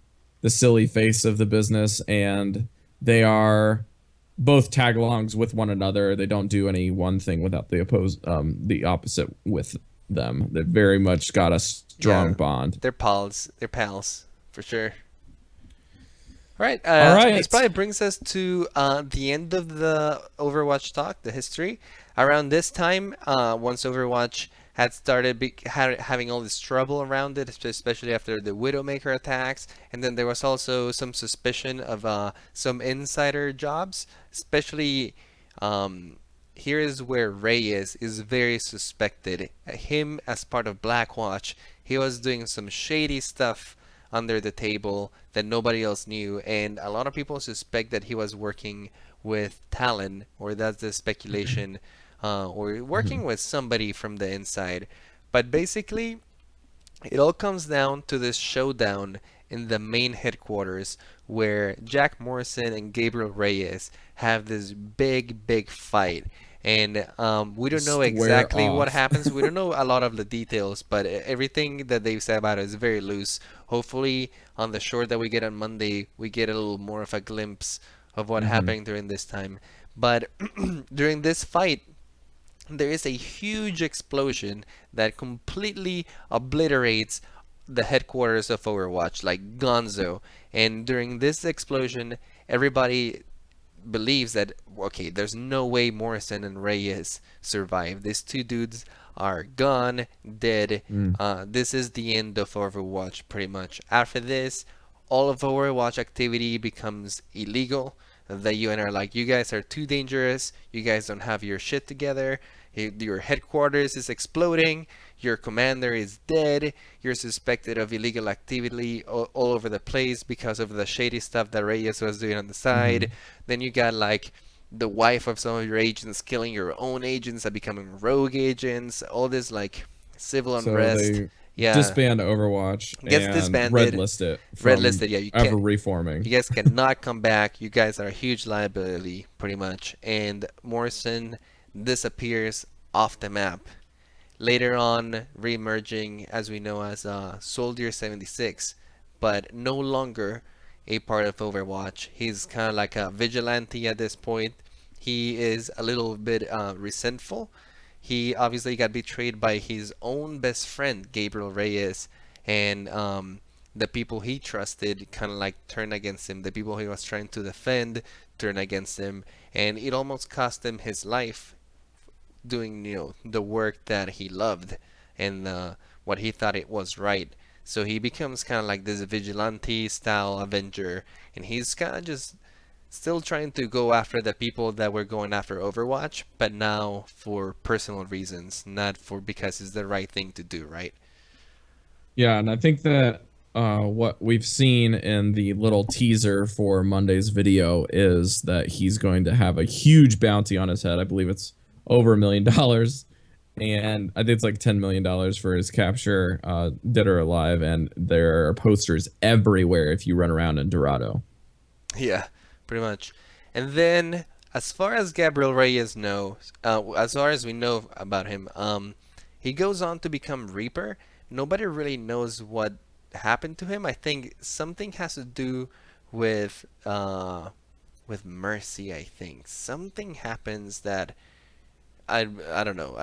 silly face of the business, and they are both tag-alongs with one another. They don't do any one thing without the opposite with them. They've very much got a strong Yeah, bond. they're pals. They're pals for sure. All right. All This right. probably brings us to the end of the Overwatch talk, the history. Around this time, once Overwatch had started having all this trouble around it, especially after the Widowmaker attacks, and then there was also some suspicion of some insider jobs, especially here is where Reyes is very suspected. Him as part of Blackwatch, he was doing some shady stuff under the table that nobody else knew, and a lot of people suspect that he was working with Talon, or that's the speculation, or working with somebody from the inside. But basically, it all comes down to this showdown in the main headquarters where Jack Morrison and Gabriel Reyes have this big fight. And we don't know Square exactly what off. happens. We don't know a lot of the details, but everything that they've said about it is very loose. Hopefully, on the short that we get on Monday, we get a little more of a glimpse of what happened during this time. But during this fight, there is a huge explosion that completely obliterates the headquarters of Overwatch, like Gonzo. And during this explosion, everybody believes that, okay, there's no way Morrison and Reyes survive. These two dudes are gone, dead. This is the end of Overwatch, pretty much. After this, all of Overwatch activity becomes illegal. The UN are like, you guys are too dangerous. You guys don't have your shit together. Your headquarters is exploding. Your commander is dead. You're suspected of illegal activity all over the place because of the shady stuff that Reyes was doing on the side. Then you got like the wife of some of your agents killing your own agents and becoming rogue agents. All this like civil So unrest. they Yeah, disband Overwatch gets and red disbanded. list it Red from listed. Yeah, you ever can't. reforming. You guys cannot come back. You guys are a huge liability, pretty much. And Morrison disappears off the map. Later on, re-emerging as we know as Soldier 76, but no longer a part of Overwatch. He's kind of like a vigilante at this point. He is a little bit resentful. He obviously got betrayed by his own best friend, Gabriel Reyes, and the people he trusted kind of like turned against him. The people he was trying to defend turned against him, and it almost cost him his life doing the work that he loved and what he thought it was right. So he becomes kind of like this vigilante style Avenger, and he's kind of just still trying to go after the people that were going after Overwatch, but now for personal reasons, not for because it's the right thing to do, right? Yeah, and I think that what we've seen in the little teaser for Monday's video is that he's going to have a huge bounty on his head. I believe it's over $1 million, and I think it's like $10 million for his capture, dead or alive. And there are posters everywhere if you run around in Dorado. Yeah, pretty much. And then, as far as Gabriel Reyes knows, as far as we know about him, he goes on to become Reaper. Nobody really knows what happened to him. I think something has to do with Mercy. I think something happens that I don't know.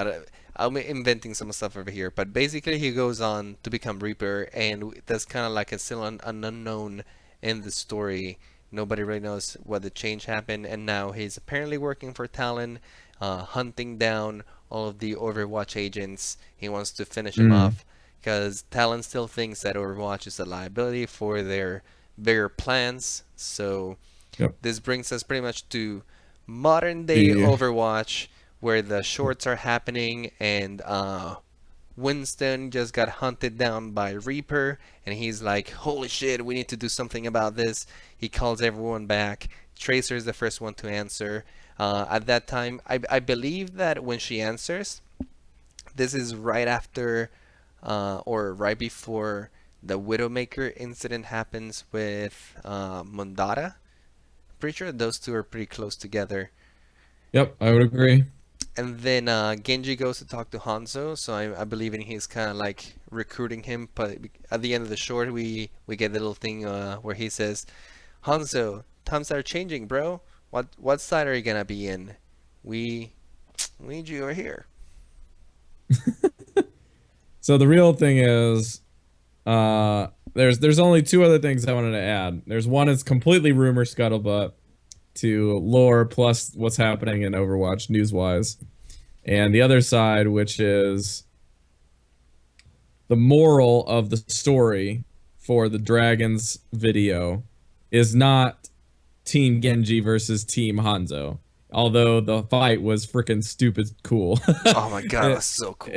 I'm inventing some stuff over here, but basically he goes on to become Reaper, and that's kind of like a still an unknown in the story. Nobody really knows what the change happened, and now he's apparently working for Talon, hunting down all of the Overwatch agents. He wants to finish them Mm. off because Talon still thinks that Overwatch is a liability for their bigger plans. So Yep. this brings us pretty much to modern day The Overwatch, where the shorts are happening, and Winston just got hunted down by Reaper, and he's like, holy shit, we need to do something about this. He calls everyone back. Tracer is the first one to answer. At that time, I believe that when she answers, this is right after or right before the Widowmaker incident happens with Mondara. Pretty sure those two are pretty close together. Yep, I would agree. And then Genji goes to talk to Hanzo, so I believe in he's kind of like recruiting him. But at the end of the short, we get the little thing where he says, "Hanzo, times are changing, bro. What side are you gonna be in? We need you here." So the real thing is, there's only two other things I wanted to add. There's one is completely rumor scuttlebutt to lore plus what's happening in Overwatch news wise, and the other side, which is the moral of the story for the Dragons video, is not Team Genji versus Team Hanzo. Although the fight was freaking stupid cool. Oh my god, that's so cool.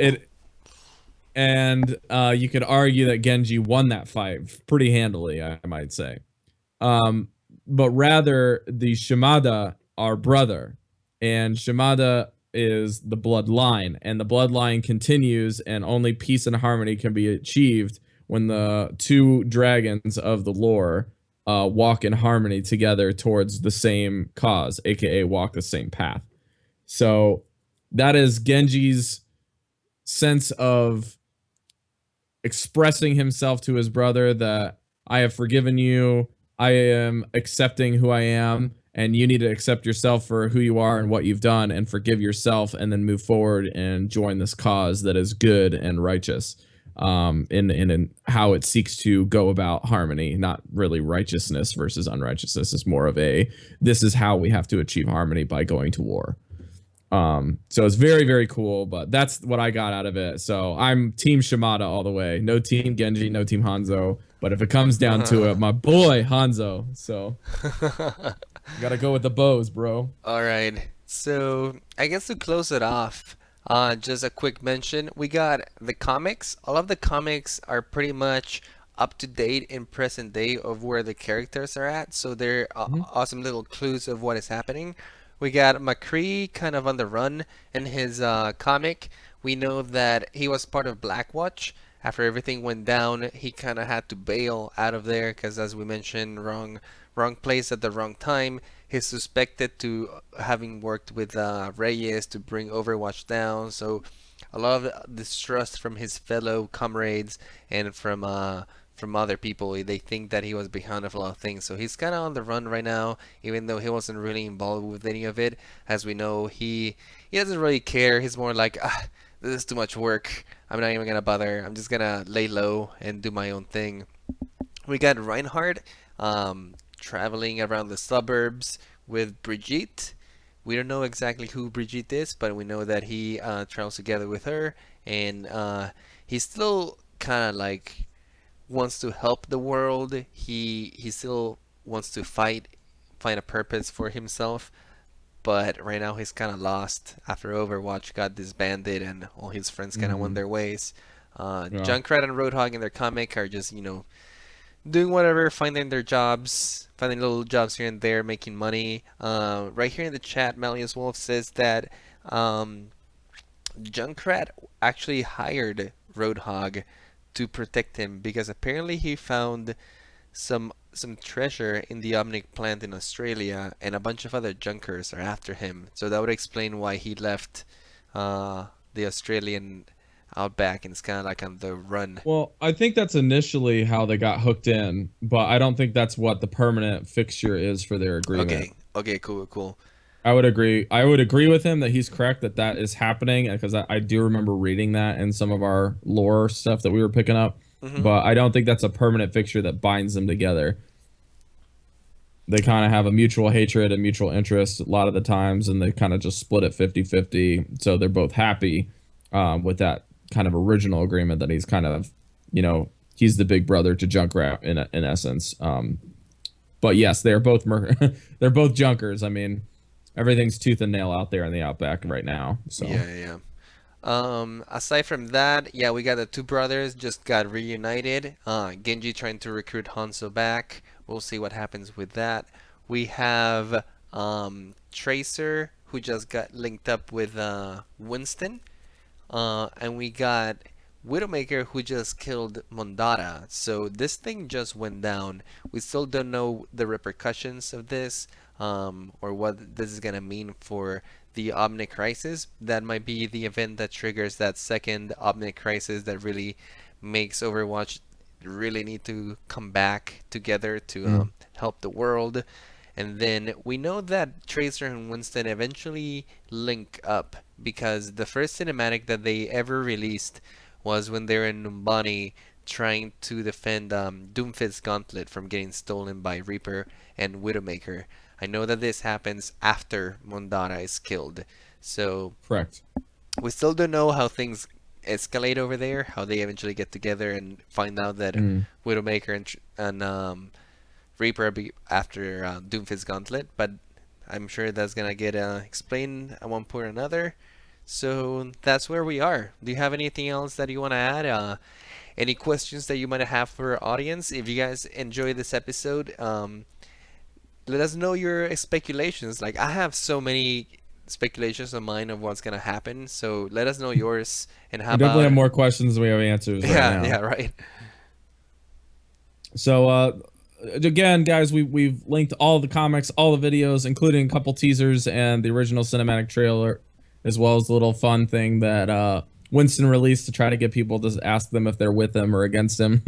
And you could argue that Genji won that fight pretty handily, I might say. But rather, the Shimada are brother, and Shimada is the bloodline, and the bloodline continues, and only peace and harmony can be achieved when the two dragons of the lore walk in harmony together towards the same cause, aka walk the same path. So that is Genji's sense of expressing himself to his brother that I have forgiven you, I am accepting who I am, and you need to accept yourself for who you are and what you've done and forgive yourself and then move forward and join this cause that is good and righteous, in how it seeks to go about harmony, not really righteousness versus unrighteousness. It's more of a, this is how we have to achieve harmony by going to war. So it's very, very cool, but that's what I got out of it. So I'm Team Shimada all the way. No Team Genji, no Team Hanzo. But if it comes down to it, my boy Hanzo. So gotta go with the bows, bro. All right. So I guess to close it off, just a quick mention. We got the comics. All of the comics are pretty much up to date in present day of where the characters are at. So they're awesome little clues of what is happening. We got McCree kind of on the run in his comic. We know that he was part of Blackwatch. After everything went down, he kind of had to bail out of there because, as we mentioned, wrong place at the wrong time. He's suspected to having worked with Reyes to bring Overwatch down. So a lot of distrust from his fellow comrades and from other people. They think that he was behind of a lot of things. So he's kind of on the run right now, even though he wasn't really involved with any of it. As we know, he doesn't really care. He's more like, this is too much work. I'm not even going to bother. I'm just going to lay low and do my own thing. We got Reinhardt traveling around the suburbs with Brigitte. We don't know exactly who Brigitte is, but we know that he travels together with her. And he still kind of like wants to help the world. He still wants to fight find a purpose for himself. But right now he's kind of lost after Overwatch got disbanded and all his friends kind of went their ways. Yeah. Junkrat and Roadhog in their comic are just, doing whatever, finding their jobs, finding little jobs here and there, making money. Right here in the chat, Malleus Wolf says that Junkrat actually hired Roadhog to protect him because apparently he found some treasure in the Omnic plant in Australia, and a bunch of other junkers are after him. So that would explain why he left the Australian outback and it's kind of like on the run. Well, I think that's initially how they got hooked in, but I don't think that's what the permanent fixture is for their agreement. Okay, cool. I would agree. I would agree with him that he's correct that is happening, because I do remember reading that in some of our lore stuff that we were picking up. But I don't think that's a permanent fixture that binds them together. They kind of have a mutual hatred and mutual interest a lot of the times, and they kind of just split it 50-50. So they're both happy with that kind of original agreement that he's kind of, he's the big brother to Junkrat in essence. But yes, they're both they're both junkers. I mean, everything's tooth and nail out there in the outback right now. So Yeah. Aside from that, yeah, we got the two brothers just got reunited. Genji trying to recruit Hanzo back. We'll see what happens with that. We have Tracer, who just got linked up with Winston. And we got Widowmaker, who just killed Mondara. So this thing just went down. We still don't know the repercussions of this, or what this is gonna mean for the Omnic Crisis. That might be the event that triggers that second Omnic Crisis that really makes Overwatch really need to come back together to help the world. And then we know that Tracer and Winston eventually link up, because the first cinematic that they ever released was when they're in Numbani trying to defend Doomfist's Gauntlet from getting stolen by Reaper and Widowmaker. I know that this happens after Mondara is killed. So correct. We still don't know how things escalate over there, how they eventually get together and find out that Widowmaker and Reaper after Doomfist's Gauntlet, but I'm sure that's gonna get explained at one point or another. So that's where we are. Do you have anything else that you want to add? Any questions that you might have for our audience? If you guys enjoy this episode, let us know your speculations. Like, I have so many speculations on mine of what's gonna happen. So let us know yours. And how We definitely have about more questions than we have answers right now. yeah, right. So again, guys, we've linked all the comics, all the videos, including a couple teasers and the original cinematic trailer, as well as the little fun thing that Winston released to try to get people to ask them if they're with him or against him.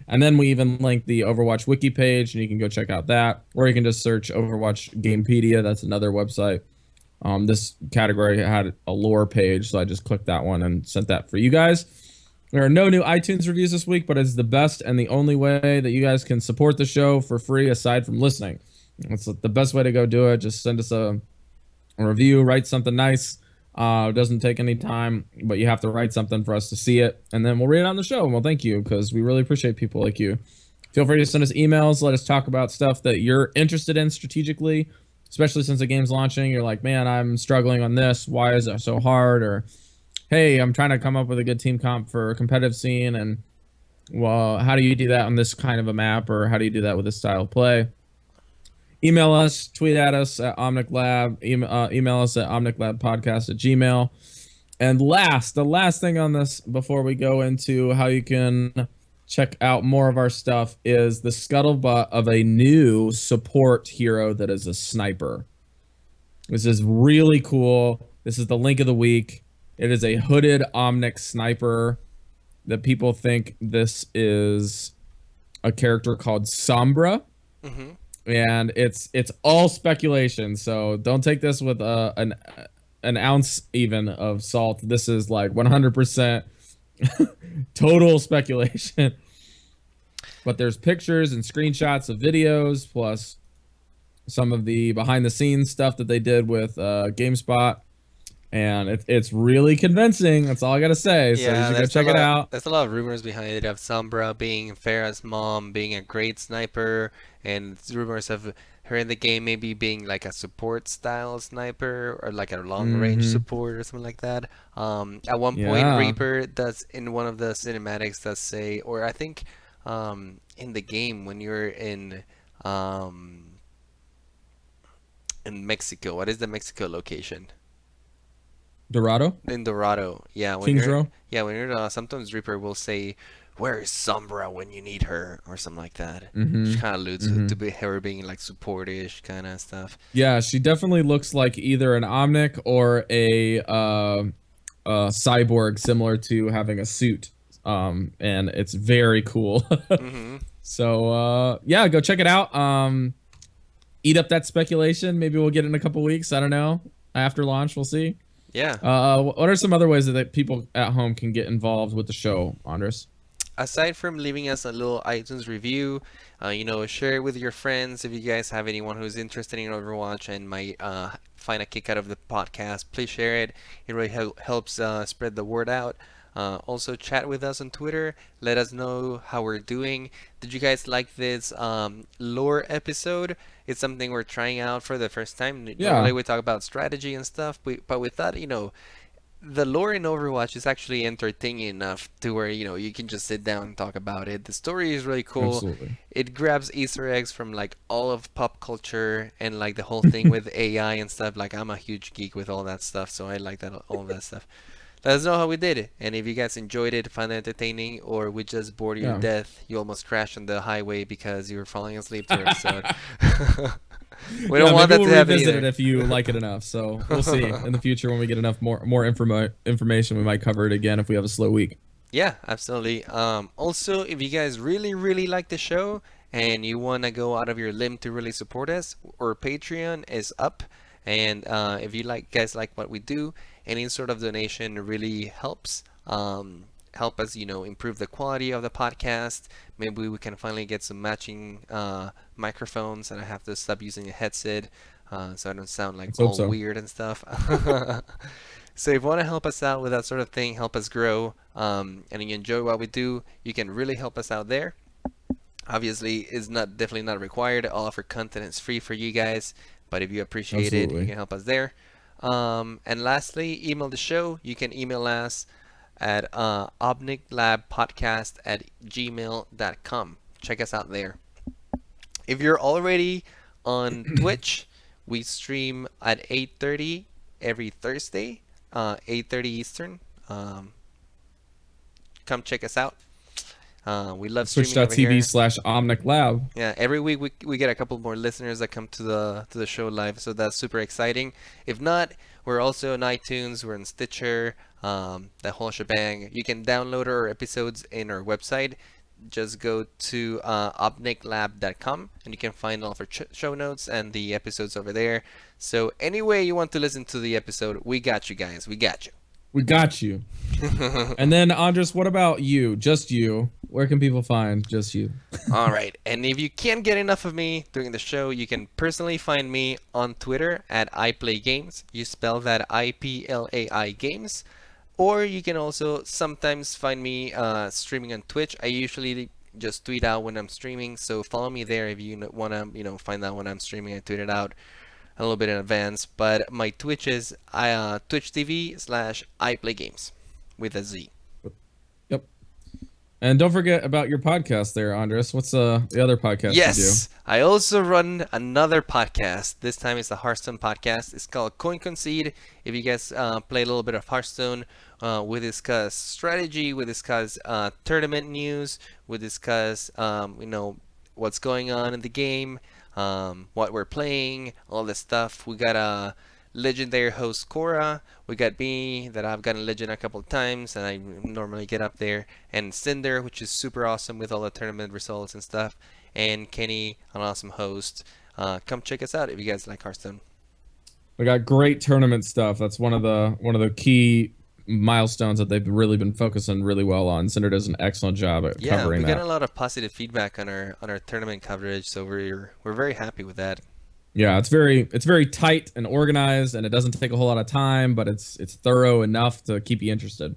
And then we even linked the Overwatch wiki page, and you can go check out that, or you can just search Overwatch Gamepedia. That's another website. This category had a lore page, so I just clicked that one and sent that for you guys. There are no new iTunes reviews this week, but it's the best and the only way that you guys can support the show for free aside from listening. It's the best way to go do it. Just send us a review, write something nice. It doesn't take any time, but you have to write something for us to see it, and then we'll read it on the show. And we'll thank you, because we really appreciate people like you. Feel free to send us emails. Let us talk about stuff that you're interested in strategically, especially since the game's launching. You're like, man, I'm struggling on this. Why is it so hard? Or, hey, I'm trying to come up with a good team comp for a competitive scene, and, well, how do you do that on this kind of a map? Or how do you do that with this style of play? Email us, tweet at us at Omnic Lab, email us at omniclabpodcast@gmail. And the last thing on this before we go into how you can check out more of our stuff is the scuttlebutt of a new support hero that is a sniper. This is really cool. This is the link of the week. It is a hooded Omnic sniper that people think this is a character called Sombra. And it's all speculation, so don't take this with an ounce even of salt. This is like 100% total speculation. But there's pictures and screenshots of videos, plus some of the behind the scenes stuff that they did with GameSpot, and it's really convincing. That's all I gotta say. So you should go check it out. There's a lot of rumors behind it of Sombra being Farah's mom, being a great sniper, and rumors of her in the game maybe being like a support style sniper or like a long range support or something like that. At one point, Yeah. Reaper does in one of the cinematics does say, or I think in the game when you're in Mexico. What is the Mexico location? Dorado? In Dorado. Yeah, Kings Row? when you're sometimes Reaper will say, "Where is Sombra when you need her?" or something like that. Which kind of alludes to be her being like support-ish kind of stuff. Yeah, she definitely looks like either an Omnic or a cyborg, similar to having a suit. And it's very cool. hmm So yeah, go check it out. Eat up that speculation. Maybe we'll get it in a couple weeks. I don't know. After launch, we'll see. Yeah. What are some other ways that people at home can get involved with the show, Andres? Aside from leaving us a little iTunes review, share it with your friends. If you guys have anyone who's interested in Overwatch and might find a kick out of the podcast, please share it. It really helps spread the word out. Also, chat with us on Twitter. Let us know how we're doing. Did you guys like this lore episode? It's something we're trying out for the first time. Yeah. Normally we talk about strategy and stuff, but with that, the lore in Overwatch is actually entertaining enough to where you can just sit down and talk about it. The story is really cool. Absolutely. It grabs Easter eggs from like all of pop culture and like the whole thing with AI and stuff. Like I'm a huge geek with all that stuff, so I like that all that stuff. Let us know how we did it, and if you guys enjoyed it, found it entertaining, or we just bored you to death. You almost crashed on the highway because you were falling asleep to our episode. We don't want that to happen revisit either. it if you like it enough. So we'll see in the future when we get enough more information. We might cover it again if we have a slow week. Yeah, absolutely. Also, if you guys really, really like the show and you want to go out of your limb to really support us, our Patreon is up. And if you guys like what we do, any sort of donation really helps. Help us, improve the quality of the podcast. Maybe we can finally get some matching microphones, and I have to stop using a headset so I don't sound like all weird and stuff. So if you want to help us out with that sort of thing, help us grow, and you enjoy what we do, you can really help us out there. Obviously, it's definitely not required. All of our content is free for you guys, but if you appreciate it, you can help us there. And lastly, email the show. You can email us at omniclabpodcast@gmail.com. Check us out there. If you're already on Twitch, we stream at 8:30 every Thursday, 8:30 Eastern. Come check us out. We love streaming over here. Twitch.tv/Omnic Lab. Yeah, every week we get a couple more listeners that come to the show live, so that's super exciting. If not, we're also on iTunes, we're on Stitcher, the whole shebang. You can download our episodes in our website. Just go to omniclab.com and you can find all of our show notes and the episodes over there. So any way you want to listen to the episode, we got you guys. We got you. We got you. And then, Andres, what about you? Just you. Where can people find just you? All right. And if you can't get enough of me during the show, you can personally find me on Twitter at iPlayGames. You spell that IPLAI Games. Or you can also sometimes find me streaming on Twitch. I usually just tweet out when I'm streaming. So follow me there if you want to, find out when I'm streaming. I tweet it out a little bit in advance, but my Twitch is twitch.tv/iPlayGames with a Z. Yep. And don't forget about your podcast there, Andres. What's the other podcast you do? I also run another podcast. This time it's a Hearthstone podcast. It's called Coin Concede. If you guys play a little bit of Hearthstone, we discuss strategy, we discuss tournament news, we discuss what's going on in the game, what we're playing, all this stuff. We got a legendary host, Cora. We got me, that I've gotten legend a couple of times, and I normally get up there. And Cinder, which is super awesome with all the tournament results and stuff. And Kenny, an awesome host. Come check us out if you guys like Hearthstone. We got great tournament stuff. That's one of the key milestones that they've really been focusing really well on. Cinder does an excellent job at covering that. Yeah, we got a lot of positive feedback on our tournament coverage, so we're very happy with that. Yeah, it's very tight and organized, and it doesn't take a whole lot of time, but it's thorough enough to keep you interested.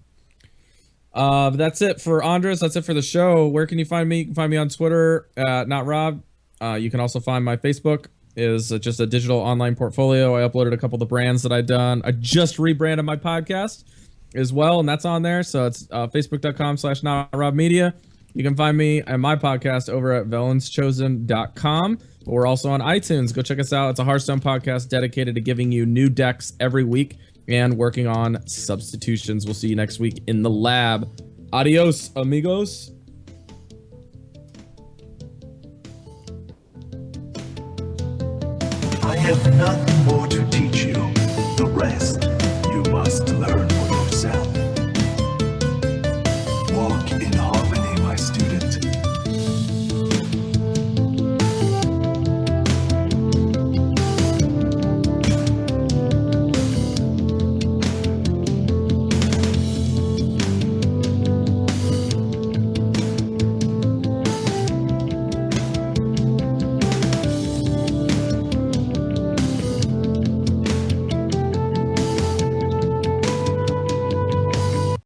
But that's it for Andres. That's it for the show. Where can you find me? You can find me on Twitter, not Rob. You can also find my Facebook is just a digital online portfolio. I uploaded a couple of the brands that I've done. I just rebranded my podcast as well, and that's on there. So it's facebook.com/notrobmedia. You can find me and my podcast over at vellenschosen.com. We're also on iTunes. Go check us out. It's a Hearthstone podcast dedicated to giving you new decks every week and working on substitutions. We'll see you next week in the lab. Adios, amigos. I have nothing more to teach.